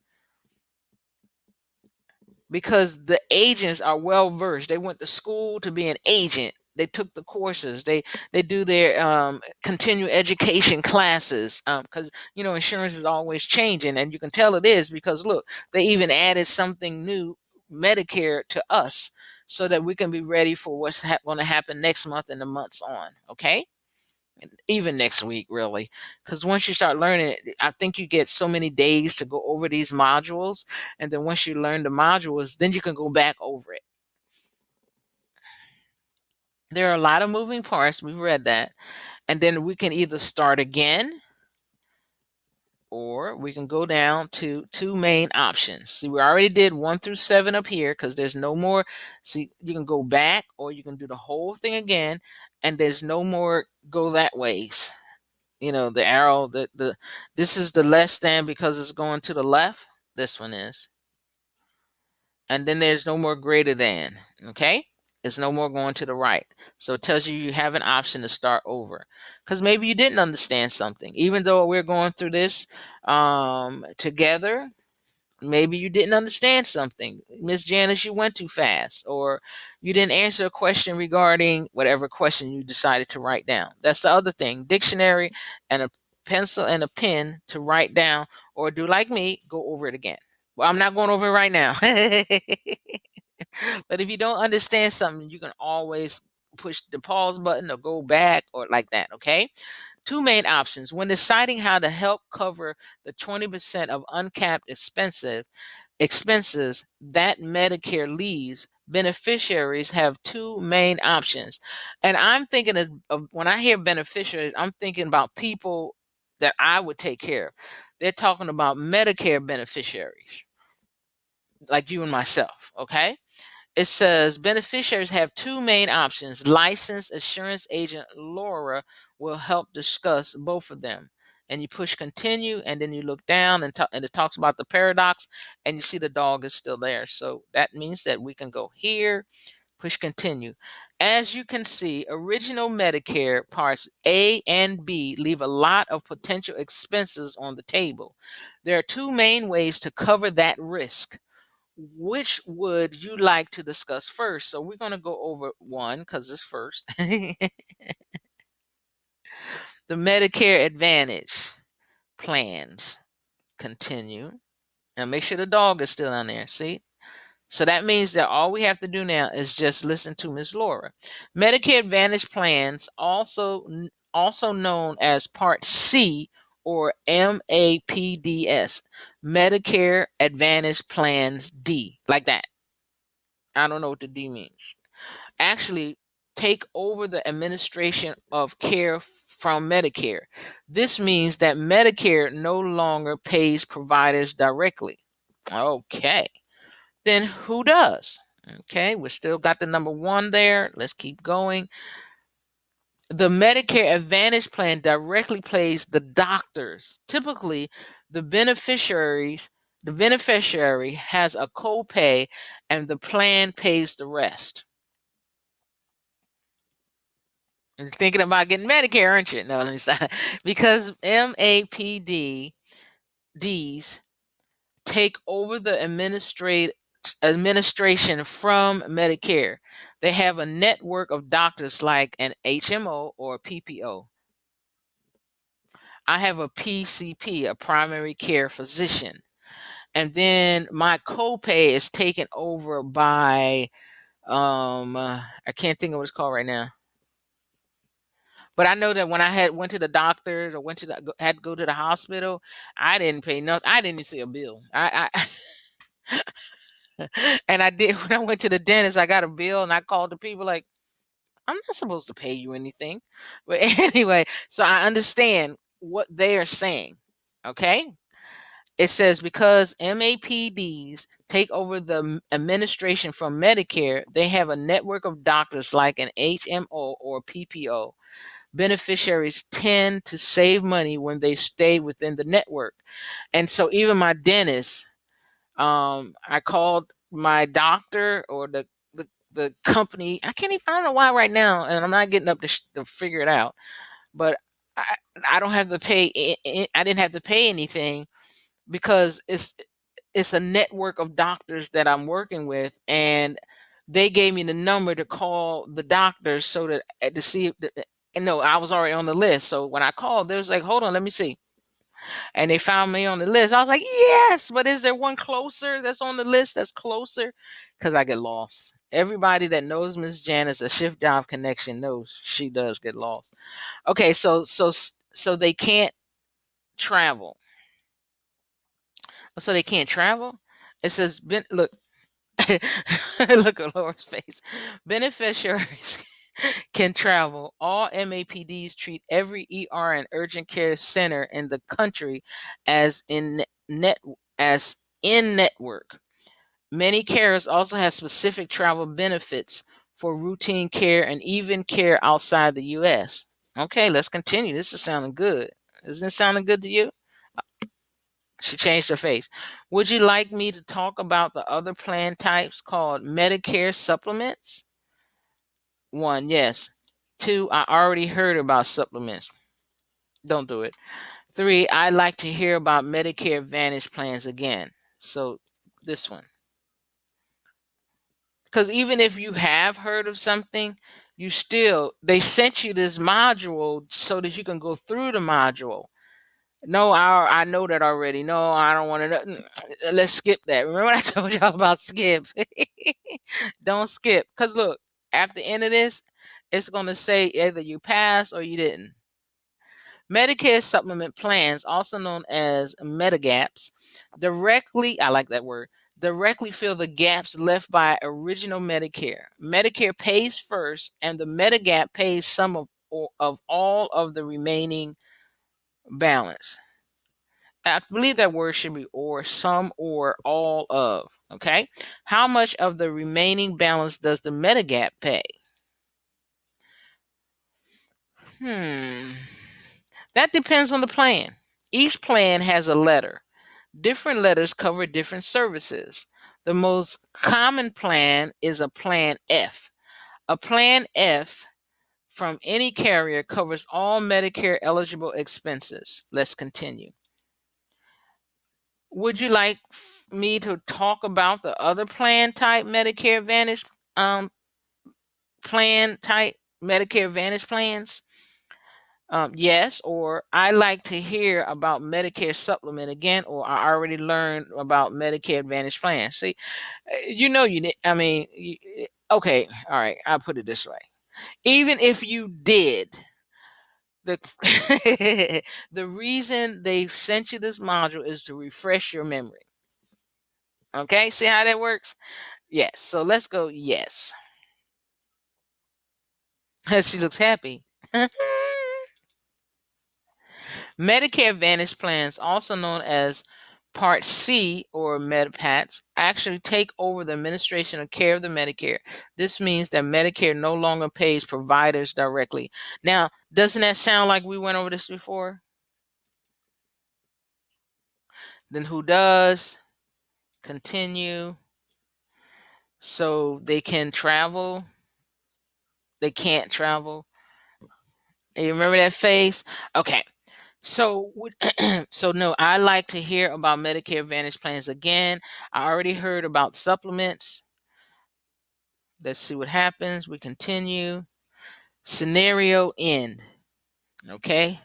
because the agents are well versed. They went to school to be an agent. They took the courses. They do their continuing education classes, because insurance is always changing, and you can tell it is because look, they even added something new, Medicare, to us, so that we can be ready for what's going to happen next month and the months on. Okay, even next week, really, because once you start learning it, I think you get so many days to go over these modules, and then once you learn the modules, then you can go back over it. There are a lot of moving parts. We've read that, and then we can either start again, or we can go down to two main options. See, we already did 1 through 7 up here because there's no more. See, you can go back, or you can do the whole thing again, and there's no more go that ways. The arrow, the this is the less than because it's going to the left. This one is. And then there's no more greater than. Okay? It's no more going to the right. So it tells you you have an option to start over. Because maybe you didn't understand something. Even though we're going through this together, maybe you didn't understand something. Miss Janice, you went too fast, or you didn't answer a question regarding whatever question you decided to write down. That's the other thing. Dictionary and a pencil and a pen to write down, or do like me, go over it again. Well, I'm not going over it right now. But if you don't understand something, you can always push the pause button or go back or like that, okay? Two main options. When deciding how to help cover the 20% of uncapped expenses that Medicare leaves, beneficiaries have two main options. And I'm thinking of when I hear beneficiaries, I'm thinking about people that I would take care of. They're talking about Medicare beneficiaries, like you and myself, okay? It says beneficiaries have two main options. Licensed assurance agent Laura will help discuss both of them. And you push continue, and then you look down, and it talks about the paradox, and you see the dog is still there. So that means that we can go here, Push continue. As you can see, original Medicare parts A and B leave a lot of potential expenses on the table. There are two main ways to cover that risk. Which would you like to discuss first? So we're going to go over one because it's first. The Medicare Advantage plans continue. And make sure the dog is still on there. See? So that means that all we have to do now is just listen to Ms. Laura. Medicare Advantage plans, also known as Part C or MAPDS, Medicare Advantage Plans D, like that. I don't know what the D means. Actually, take over the administration of care from Medicare. This means that Medicare no longer pays providers directly. Okay. Then who does? Okay, we still got the number one there. Let's keep going. The Medicare Advantage plan directly pays the doctors. Typically, the beneficiary has a copay and the plan pays the rest. You're thinking about getting Medicare, aren't you? No, let me stop. Because MAPDs take over the administration from Medicare. They have a network of doctors like an HMO or PPO. I have a PCP, a primary care physician. And then my copay is taken over by I can't think of what it's called right now. But I know that when I went to the doctors or had to go to the hospital, I didn't pay nothing. I didn't even see a bill. And I did when I went to the dentist. I got a bill and I called the people like, I'm not supposed to pay you anything. But anyway, so I understand what they are saying. Okay. It says because MAPDs take over the administration from Medicare, they have a network of doctors like an HMO or PPO. Beneficiaries tend to save money when they stay within the network. And so even my dentist, I called my doctor or the company. I don't know why right now, and I'm not getting up to figure it out. But I I don't have to pay. I didn't have to pay anything because it's a network of doctors that I'm working with, and they gave me the number to call the doctors so that to see if and no, I was already on the list. So when I called, they was like, "Hold on, let me see." And they found me on the list. I was like, yes, but is there one closer that's on the list that's closer? Because I get lost. Everybody that knows Miss Janice, a shift job connection, knows she does get lost. Okay, so they can't travel. So they can't travel. It says, look, look at Laura's face. Beneficiaries can travel. All MAPDs treat every ER and urgent care center in the country as in net as in network. Many carriers also have specific travel benefits for routine care and even care outside the US. Okay, let's continue. This is sounding good. Isn't it sounding good to you? She changed her face. Would you like me to talk about the other plan types called Medicare supplements? One, yes. Two, I already heard about supplements. Don't do it. Three, I'd like to hear about Medicare Advantage plans again. So this one. Because even if you have heard of something, they sent you this module so that you can go through the module. No, I know that already. No, I don't want to know. Let's skip that. Remember what I told y'all about skip? Don't skip. Because look, at the end of this, it's going to say either you passed or you didn't. Medicare supplement plans, also known as Medigaps, I like that word, directly fill the gaps left by original Medicare. Medicare pays first, and the Medigap pays some of all of the remaining balance. I believe that word should be or, some or all of. Okay. How much of the remaining balance does the Medigap pay? That depends on the plan. Each plan has a letter. Different letters cover different services. The most common plan is a Plan F. A Plan F from any carrier covers all Medicare eligible expenses. Let's continue. Would you like me to talk about the other plan type, Medicare Advantage plan type, Medicare Advantage plans? Yes, or I like to hear about Medicare supplement again, or I already learned about Medicare Advantage plan. See, I mean, okay, all right, I'll put it this way. Even if you did, the the reason they sent you this module is to refresh your memory. Okay, see how that works? Yes. So let's go. Yes. She looks happy. Medicare Advantage plans, also known as Part C or Medipats, actually take over the administration of care of the Medicare. This means that Medicare no longer pays providers directly. Now, doesn't that sound like we went over this before? Then who does? Continue. So they can travel. They can't travel. You remember that face? Okay. So, so no, I like to hear about Medicare Advantage plans again. I already heard about supplements. Let's see what happens. We continue. Scenario end. Okay.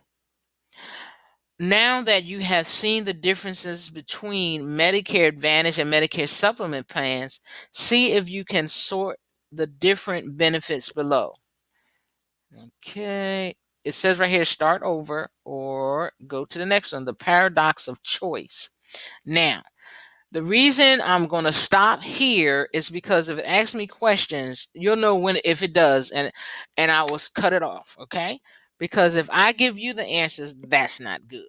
Now that you have seen the differences between Medicare Advantage and Medicare supplement plans, see if you can sort the different benefits below. Okay. It says right here, start over or go to the next one, the paradox of choice. Now, the reason I'm going to stop here is because if it asks me questions, you'll know when, if it does, and I will cut it off, okay? Because if I give you the answers, that's not good.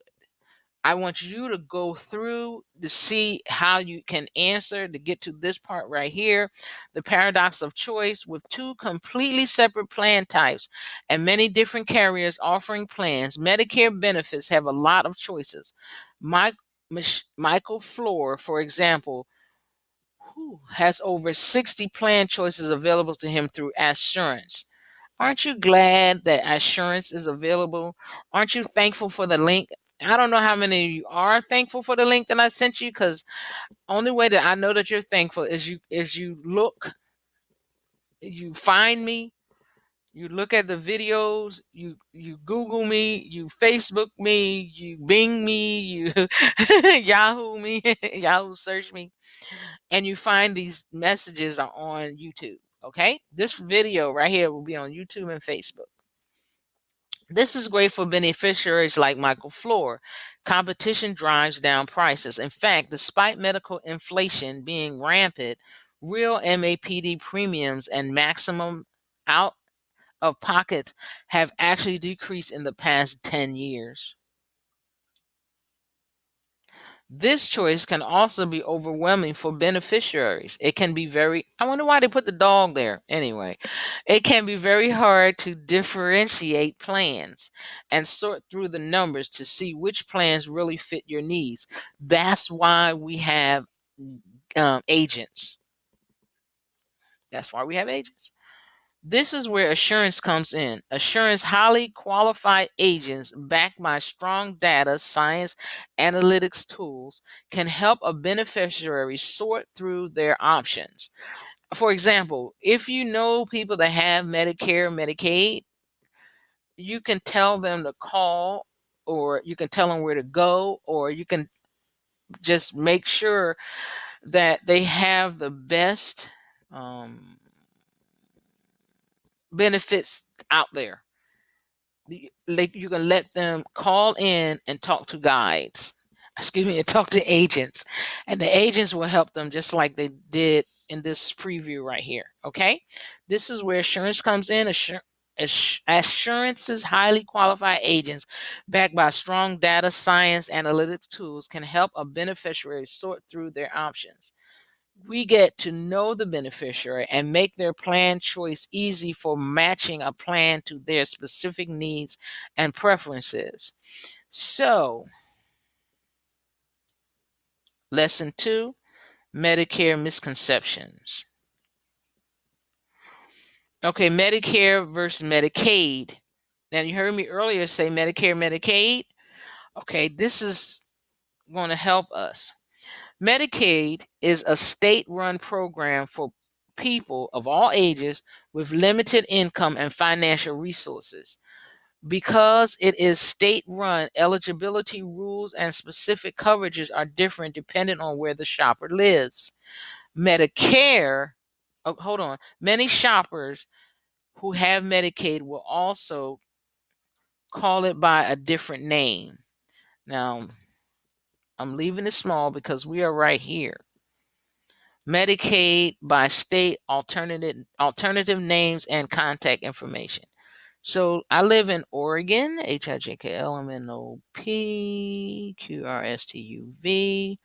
I want you to go through to see how you can answer to get to this part right here. The paradox of choice. With two completely separate plan types and many different carriers offering plans, Medicare benefits have a lot of choices. Michael Floor, for example, has over 60 plan choices available to him through Assurance. Aren't you glad that Assurance is available? Aren't you thankful for the link? I don't know how many of you are thankful for the link that I sent you, because only way that I know that you're thankful is you look, you find me, you look at the videos, you Google me, you Facebook me, you Bing me, you Yahoo me, Yahoo search me, and you find these messages are on YouTube. Okay, this video right here will be on YouTube and Facebook. This is great for beneficiaries like Michael Floor. Competition drives down prices. In fact, despite medical inflation being rampant, real MAPD premiums and maximum out of pockets have actually decreased in the past 10 years. This choice can also be overwhelming for beneficiaries. It can be I wonder why they put the dog there. Anyway, it can be very hard to differentiate plans and sort through the numbers to see which plans really fit your needs. That's why we have agents. That's why we have agents. This is where Assurance comes in. Assurance highly qualified agents backed by strong data science analytics tools can help a beneficiary sort through their options. For example, if you know people that have Medicare, Medicaid, you can tell them to call, or you can tell them where to go, or you can just make sure that they have the best benefits out there. Like, you can let them call in and talk to guides, excuse me, and talk to agents, and the agents will help them just like they did in this preview right here. Okay, this is where Assurance comes in. Assurance's highly qualified agents backed by strong data science analytics tools can help a beneficiary sort through their options. We get to know the beneficiary and make their plan choice easy for matching a plan to their specific needs and preferences. So, lesson 2, Medicare misconceptions. Okay, Medicare versus Medicaid. Now, you heard me earlier say Medicare, Medicaid. Okay, this is going to help us. Medicaid is a state run program for people of all ages with limited income and financial resources. Because it is state run, eligibility rules and specific coverages are different depending on where the shopper lives. Medicare, oh, hold on, many shoppers who have Medicaid will also call it by a different name. Now, I'm leaving it small because we are right here. Medicaid by state, alternative names and contact information. So I live in Oregon, HIJKLMNOPQRSTUV.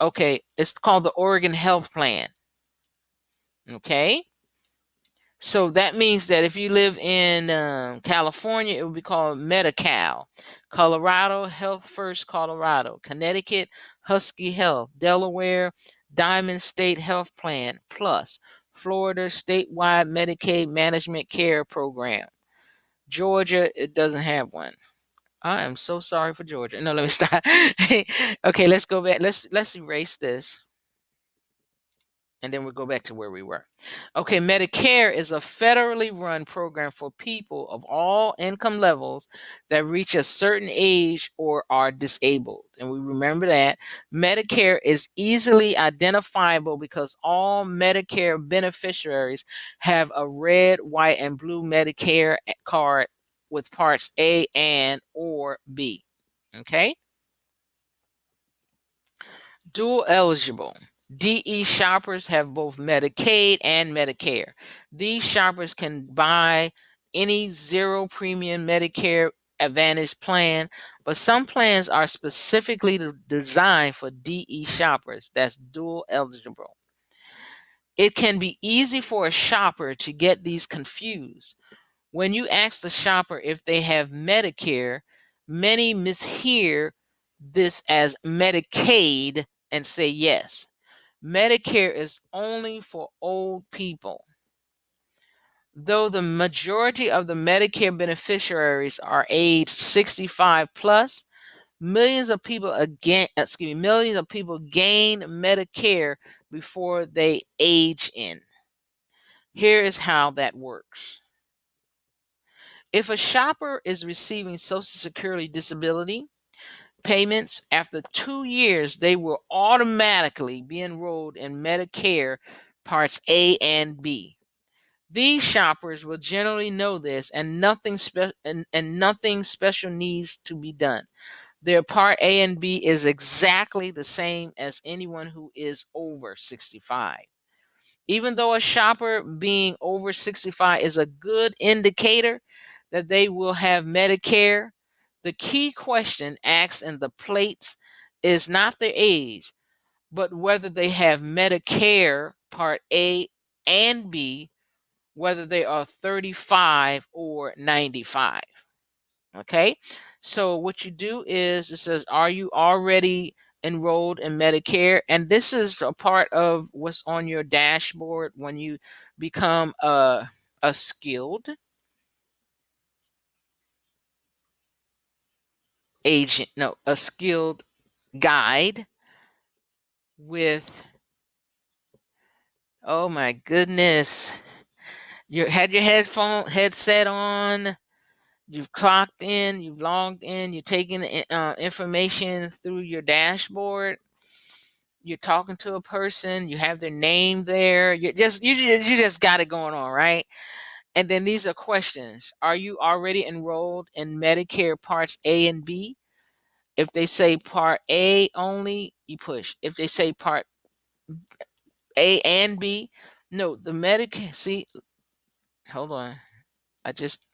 Okay, it's called the Oregon Health Plan. Okay, so that means that if you live in California, it would be called Medi-Cal. Colorado, Health First Colorado. Connecticut, Husky Health. Delaware, Diamond State Health Plan Plus. Florida, statewide Medicaid Management Care Program. Georgia, it doesn't have one. I am so sorry for Georgia. No, let me stop. Okay, let's go back. Let's erase this. And then we'll go back to where we were. Okay, Medicare is a federally run program for people of all income levels that reach a certain age or are disabled. And we remember that. Medicare is easily identifiable because all Medicare beneficiaries have a red, white, and blue Medicare card with parts A and or B. Okay? Dual eligible. DE shoppers have both Medicaid and Medicare. These shoppers can buy any zero premium Medicare Advantage plan, but some plans are specifically designed for DE shoppers. That's dual eligible. It can be easy for a shopper to get these confused. When you ask the shopper if they have Medicare, many mishear this as Medicaid and say yes. Medicare is only for old people. Though the majority of the Medicare beneficiaries are age 65 plus, millions of people gain Medicare before they age in. Here is how that works. If a shopper is receiving Social Security disability payments after 2 years, they will automatically be enrolled in Medicare Parts A and B. These shoppers will generally know this, and nothing special needs to be done. Their Part A and B is exactly the same as anyone who is over 65. Even though a shopper being over 65 is a good indicator that they will have Medicare, the key question asked in the plates is not their age, but whether they have Medicare Part A and B, whether they are 35 or 95. Okay, so what you do is it says, are you already enrolled in Medicare? And this is a part of what's on your dashboard when you become a skilled agent, no, a skilled guide with, oh my goodness, you had your headset on. You've clocked in, you've logged in, you're taking information through your dashboard. You're talking to a person, you have their name there. You just got it going on, right? And then these are questions. Are you already enrolled in Medicare Parts A and B? If they say Part A only, you push. If they say Part A and B, no, the Medicare, see, hold on. I just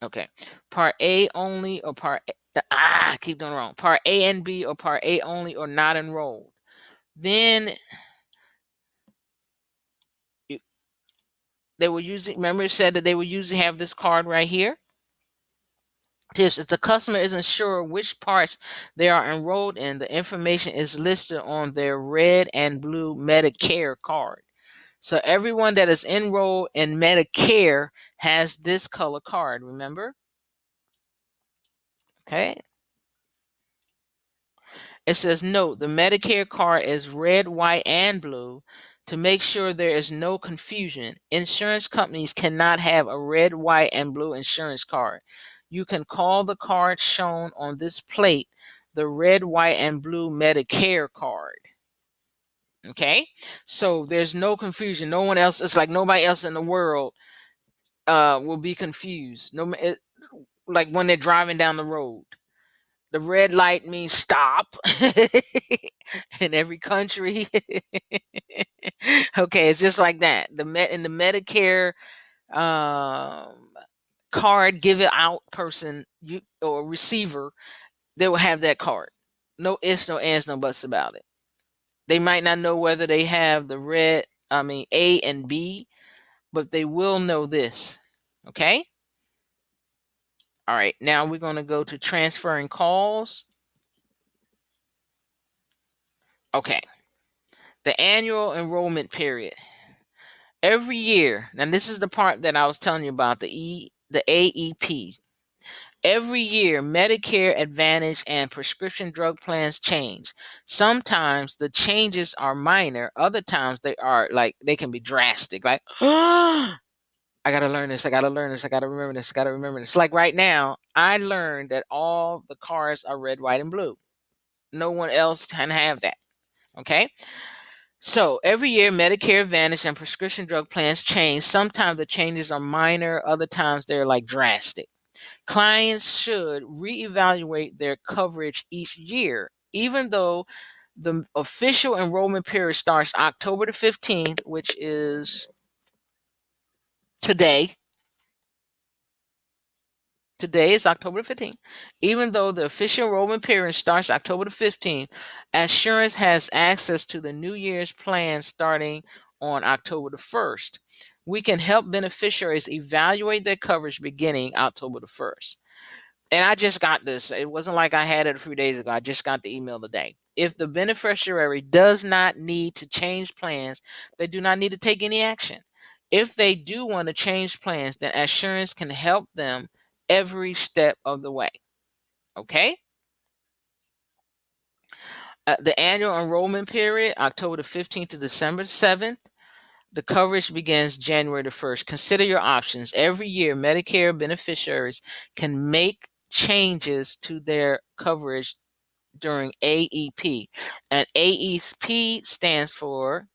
Okay. Part A only or part I keep going wrong. Part A and B or part A only or not enrolled. Then you- they will usually remember it said that they will usually have this card right here Tips: if the customer isn't sure which parts they are enrolled in, the information is listed on their red and blue Medicare card. So everyone that is enrolled in Medicare has this color card, remember? Okay. It says, note, the Medicare card is red, white, and blue. To make sure there is no confusion, insurance companies cannot have a red, white, and blue insurance card. You can call the card shown on this plate the red, white, and blue Medicare card. Okay? So there's no confusion. No one else, it's like nobody else in the world will be confused. Like when they're driving down the road. The red light means stop in every country. Okay, it's just like that. In the Medicare um, card give it out person or receiver, they will have that card. No ifs, no ands, no buts about it. They might not know whether they have the A and B, but they will know this. Okay. All right. Now we're going to go to transferring calls. Okay. The annual enrollment period. Every year, now this is the part that I was telling you about, the AEP. Every year, Medicare Advantage and prescription drug plans change. Sometimes the changes are minor, other times they can be drastic. Like, I gotta learn this, I gotta learn this, I gotta remember this, I gotta remember this. Like right now, I learned that all the cards are red, white, and blue. No one else can have that. Okay. So every year, Medicare Advantage and prescription drug plans change. Sometimes the changes are minor, other times they're like drastic. Clients should reevaluate their coverage each year, even though the official enrollment period starts October the 15th, which is today. Today is October 15th. Even though the official enrollment period starts October the 15th, Assurance has access to the New Year's plan starting on October the 1st. We can help beneficiaries evaluate their coverage beginning October the 1st. And I just got this. It wasn't like I had it a few days ago. I just got the email today. If the beneficiary does not need to change plans, they do not need to take any action. If they do want to change plans, then Assurance can help them every step of the way. Okay? The annual enrollment period, October the 15th to December 7th. The coverage begins January the 1st. Consider your options. Every year, Medicare beneficiaries can make changes to their coverage during AEP. And AEP stands for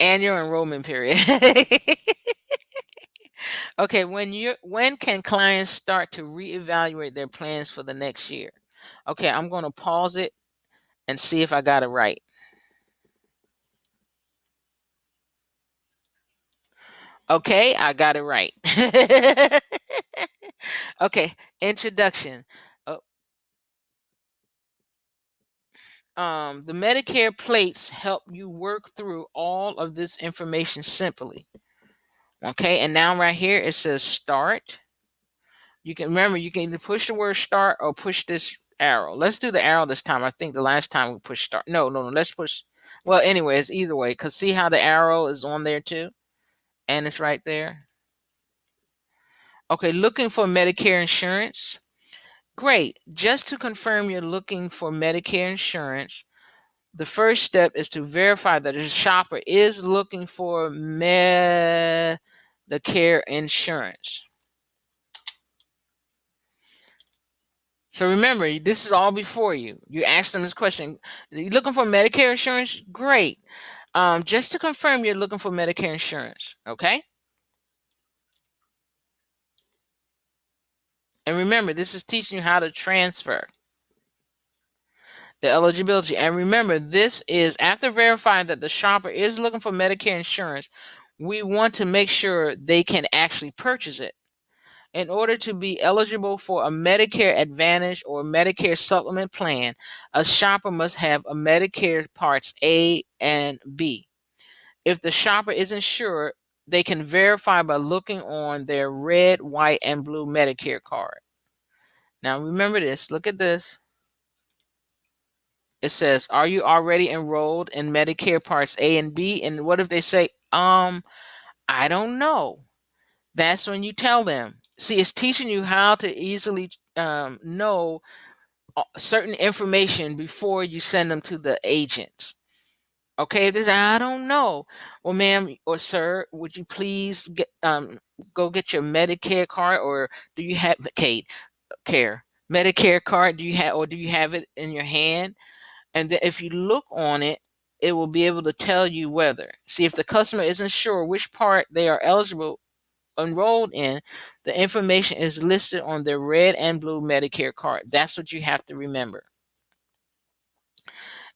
annual enrollment period. Okay, when can clients start to reevaluate their plans for the next year? Okay, I'm going to pause it and see if I got it right. Okay, I got it right. Okay, introduction. Uh, the Medicare plates help you work through all of this information simply. Okay, and now right here it says start. You can either push the word start or push this arrow. Let's do the arrow this time. I think the last time we pushed start. No, let's push. Well, anyways, either way, because see how the arrow is on there too? And it's right there. Okay, looking for Medicare insurance. Great. Just to confirm you're looking for Medicare insurance, the first step is to verify that the shopper is looking for Medicare insurance. So remember, this is all before you. You ask them this question. You looking for Medicare insurance? Great. Just to confirm you're looking for Medicare insurance, okay? And remember, this is teaching you how to transfer the eligibility. And remember, this is after verifying that the shopper is looking for Medicare insurance, we want to make sure they can actually purchase it. In order to be eligible for a Medicare Advantage or Medicare Supplement plan, a shopper must have a Medicare Parts A and B. If the shopper isn't sure, they can verify by looking on their red, white, and blue Medicare card. Now remember this, look at this. It says, are you already enrolled in Medicare Parts A and B? And what if they say, I don't know? That's when you tell them. See, it's teaching you how to easily know certain information before you send them to the agent. Okay, if they say, I don't know. Well, ma'am or sir, would you please go get your Medicare card, or do you have Medicare card? Do you have it in your hand? And then if you look on it, it will be able to tell you whether. See, if the customer isn't sure which part they are eligible enrolled in, the information is listed on their red and blue Medicare card. That's what you have to remember.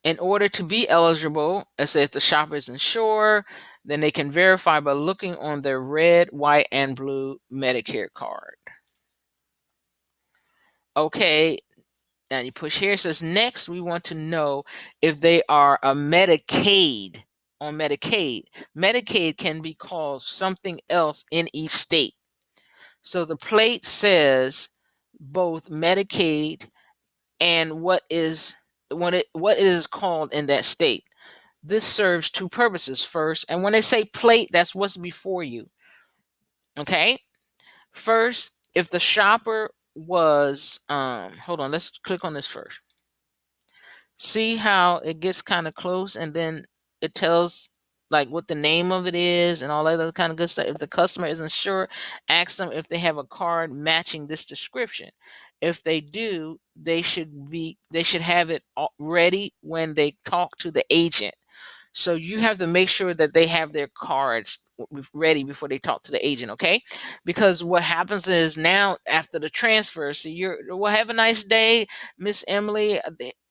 In order to be eligible, let's say if the shopper isn't sure, then they can verify by looking on their red, white, and blue Medicare card. Okay, now you push here. It says next we want to know if they are a Medicaid. On Medicaid, Medicaid can be called something else in each state. So the plate says both Medicaid and what it is called in that state. This serves two purposes. First, and when they say plate, that's what's before you. Okay. First, if the shopper was hold on, let's click on this first. See how it gets kind of close, and then it tells like what the name of it is and all that other kind of good stuff. If the customer isn't sure, ask them if they have a card matching this description. If they do, they should have it ready when they talk to the agent. So you have to make sure that they have their cards ready before they talk to the agent, okay? Because what happens is now after the transfer, so well, have a nice day, Miss Emily.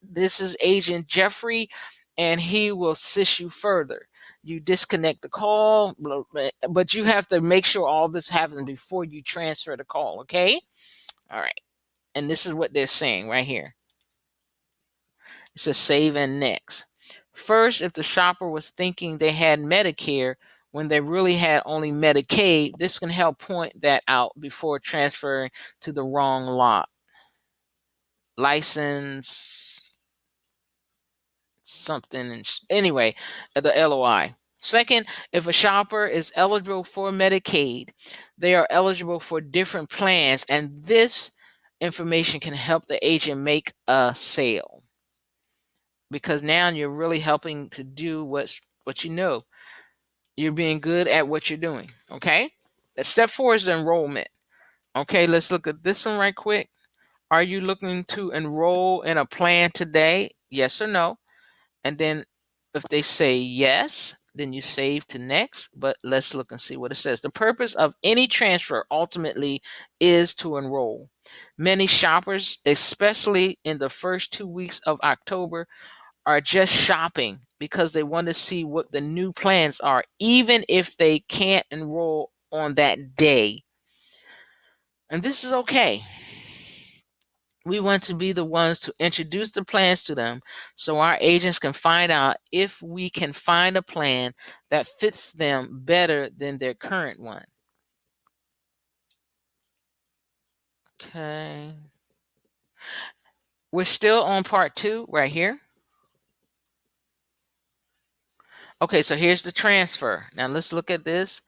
This is Agent Jeffrey, and he will assist you further. You disconnect the call, but you have to make sure all this happens before you transfer the call, okay? All right. And this is what they're saying right here. It says save and next. First, if the shopper was thinking they had Medicare when they really had only Medicaid, this can help point that out before transferring to the wrong lot. License something. Anyway, the LOI. Second, if a shopper is eligible for Medicaid, they are eligible for different plans, and this information can help the agent make a sale. Because now you're really helping to do what you know. You're being good at what you're doing. Okay. Step 4 is the enrollment. Okay, let's look at this one right quick. Are you looking to enroll in a plan today? Yes or no? And then if they say yes, then you save to next. But let's look and see what it says. The purpose of any transfer ultimately is to enroll. Many shoppers, especially in the first 2 weeks of October, are just shopping because they want to see what the new plans are, even if they can't enroll on that day. And this is okay. We want to be the ones to introduce the plans to them so our agents can find out if we can find a plan that fits them better than their current one. Okay. We're still on part 2 right here. Okay, so here's the transfer. Now let's look at this.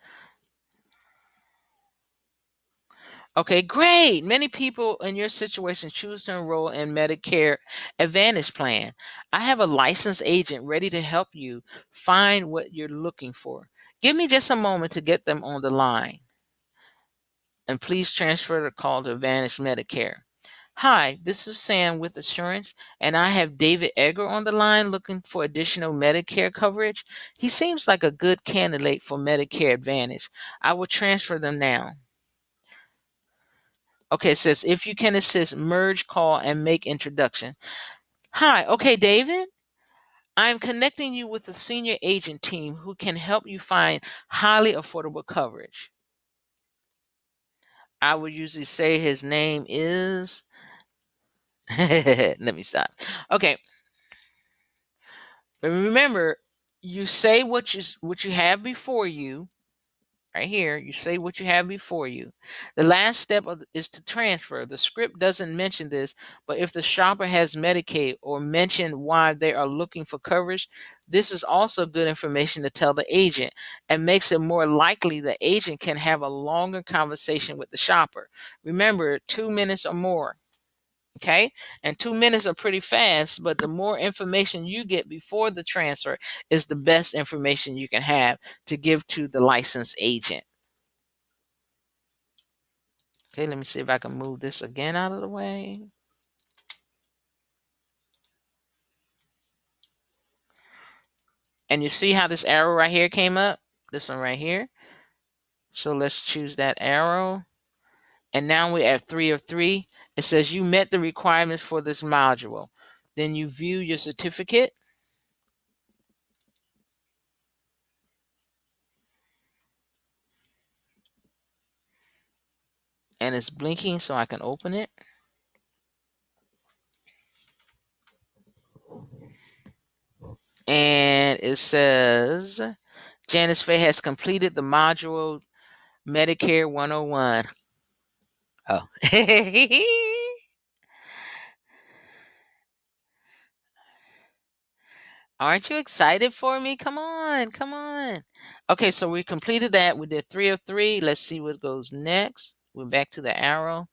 Okay, great. Many people in your situation choose to enroll in Medicare Advantage plan. I have a licensed agent ready to help you find what you're looking for. Give me just a moment to get them on the line. And please transfer the call to Advantage Medicare. Hi, this is Sam with Assurance, and I have David Egger on the line looking for additional Medicare coverage. He seems like a good candidate for Medicare Advantage. I will transfer them now. Okay, it says if you can assist, merge call and make introduction. Hi, okay, David. I'm connecting you with a senior agent team who can help you find highly affordable coverage. I would usually say his name is. Let me stop. Okay. Remember, You say what you have before you. Right here, you say what you have before you. The last step is to transfer. The script doesn't mention this, but if the shopper has Medicaid or mention why they are looking for coverage, this is also good information to tell the agent and makes it more likely the agent can have a longer conversation with the shopper. Remember, 2 minutes or more. Okay. And 2 minutes are pretty fast, but the more information you get before the transfer is the best information you can have to give to the licensed agent. Okay, let me see if I can move this again out of the way. And you see how this arrow right here came up? This one right here. So let's choose that arrow. And now we're at 3 of 3. It says you met the requirements for this module. Then you view your certificate. And it's blinking so I can open it. And it says Janice Faye has completed the module Medicare 101. Oh. Aren't you excited for me? Come on, come on. Okay, so we completed that. We did 3 of 3. Let's see what goes next. We're back to the arrow.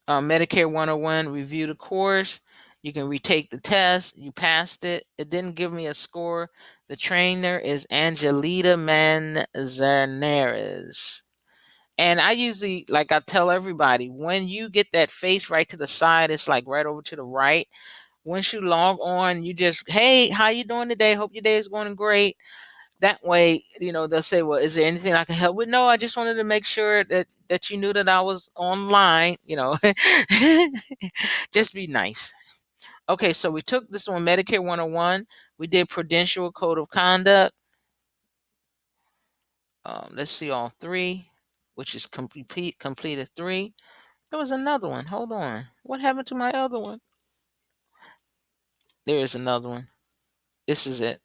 Medicare 101, review the course. You can retake the test. You passed it. It didn't give me a score. The trainer is Angelita Manzanares. And I usually, like I tell everybody, when you get that face right to the side, it's like right over to the right. Once you log on, you just, hey, how you doing today? Hope your day is going great. That way, they'll say, well, is there anything I can help with? No, I just wanted to make sure that you knew that I was online. Just be nice. Okay, so we took this one, Medicare 101. We did Prudential Code of Conduct. Let's see all 3, which is completed 3. There was another one. Hold on. What happened to my other one? There is another one. This is it.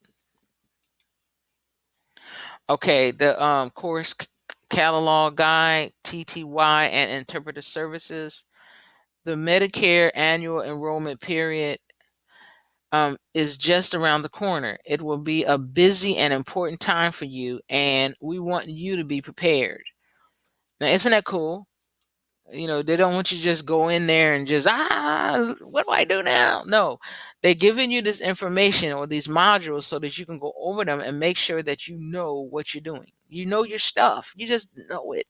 Okay, the course catalog guide, TTY, and interpreter services. The Medicare annual enrollment period is just around the corner. It will be a busy and important time for you, and we want you to be prepared. Now, isn't that cool? They don't want you to just go in there and just, what do I do now? No, they're giving you this information or these modules so that you can go over them and make sure that you know what you're doing. You know your stuff. You just know it.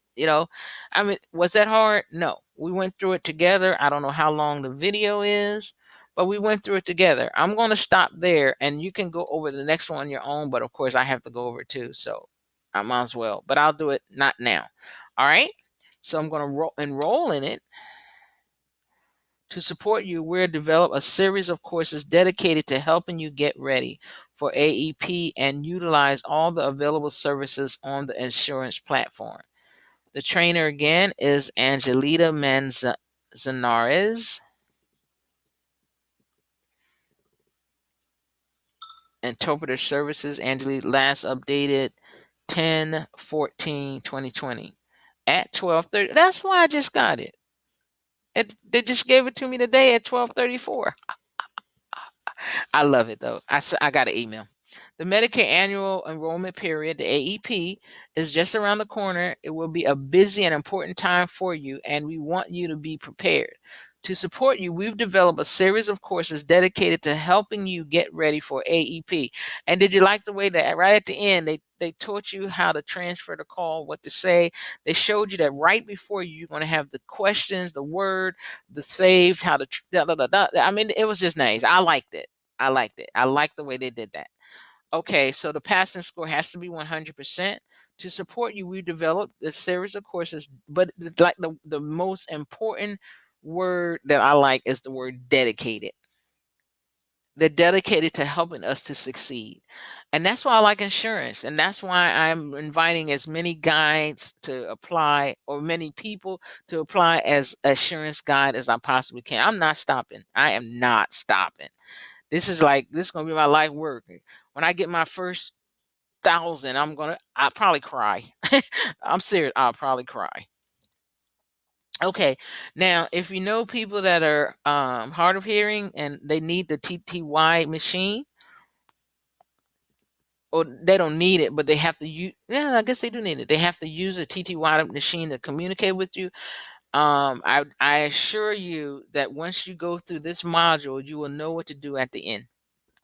I mean, was that hard? No, we went through it together. I don't know how long the video is, but we went through it together. I'm going to stop there and you can go over the next one on your own. But of course, I have to go over it too. So I might as well, but I'll do it not now. All right. So I'm going to enroll in it. To support you, we'll develop a series of courses dedicated to helping you get ready for AEP and utilize all the available services on the insurance platform. The trainer again is Angelita Manzanares. Interpreter services, Angelita last updated 10/14/2020 at 12:30. That's why I just got it. They just gave it to me today at 12:34. I love it though. I got an email. The Medicare annual enrollment period, the AEP, is just around the corner. It will be a busy and important time for you, and we want you to be prepared. To support you, we've developed a series of courses dedicated to helping you get ready for AEP. And did you like the way that right at the end they taught you how to transfer the call, what to say? They showed you that right before you're going to have the questions, the word, the saved, how to. I mean, it was just nice. I liked it. I liked it. I liked the way they did that. Okay, so the passing score has to be 100%. To support you, we developed a series of courses, but like the most important word that I like is the word dedicated. They're dedicated to helping us to succeed. And that's why I like insurance. And that's why I'm inviting as many guides to apply, or many people to apply as assurance guide as I possibly can. I'm not stopping. I am not stopping. This is going to be my life work. When I get my first 1,000, I'll probably cry. I'm serious. I'll probably cry. Okay. Now, if you know people that are hard of hearing and they need the TTY machine, or they don't need it, but they have to use, yeah, I guess they do need it. They have to use a TTY machine to communicate with you. I assure you that once you go through this module, you will know what to do at the end.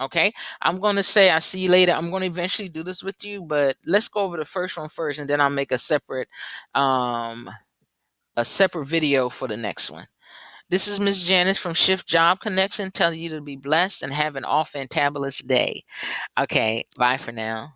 Okay. I'm going to say, I'll see you later. I'm going to eventually do this with you, but let's go over the first one first, and then I'll make um, a separate video for the next one. This is Miss Janice from Shift Job Connection telling you to be blessed and have an all fantabulous day. Okay. Bye for now.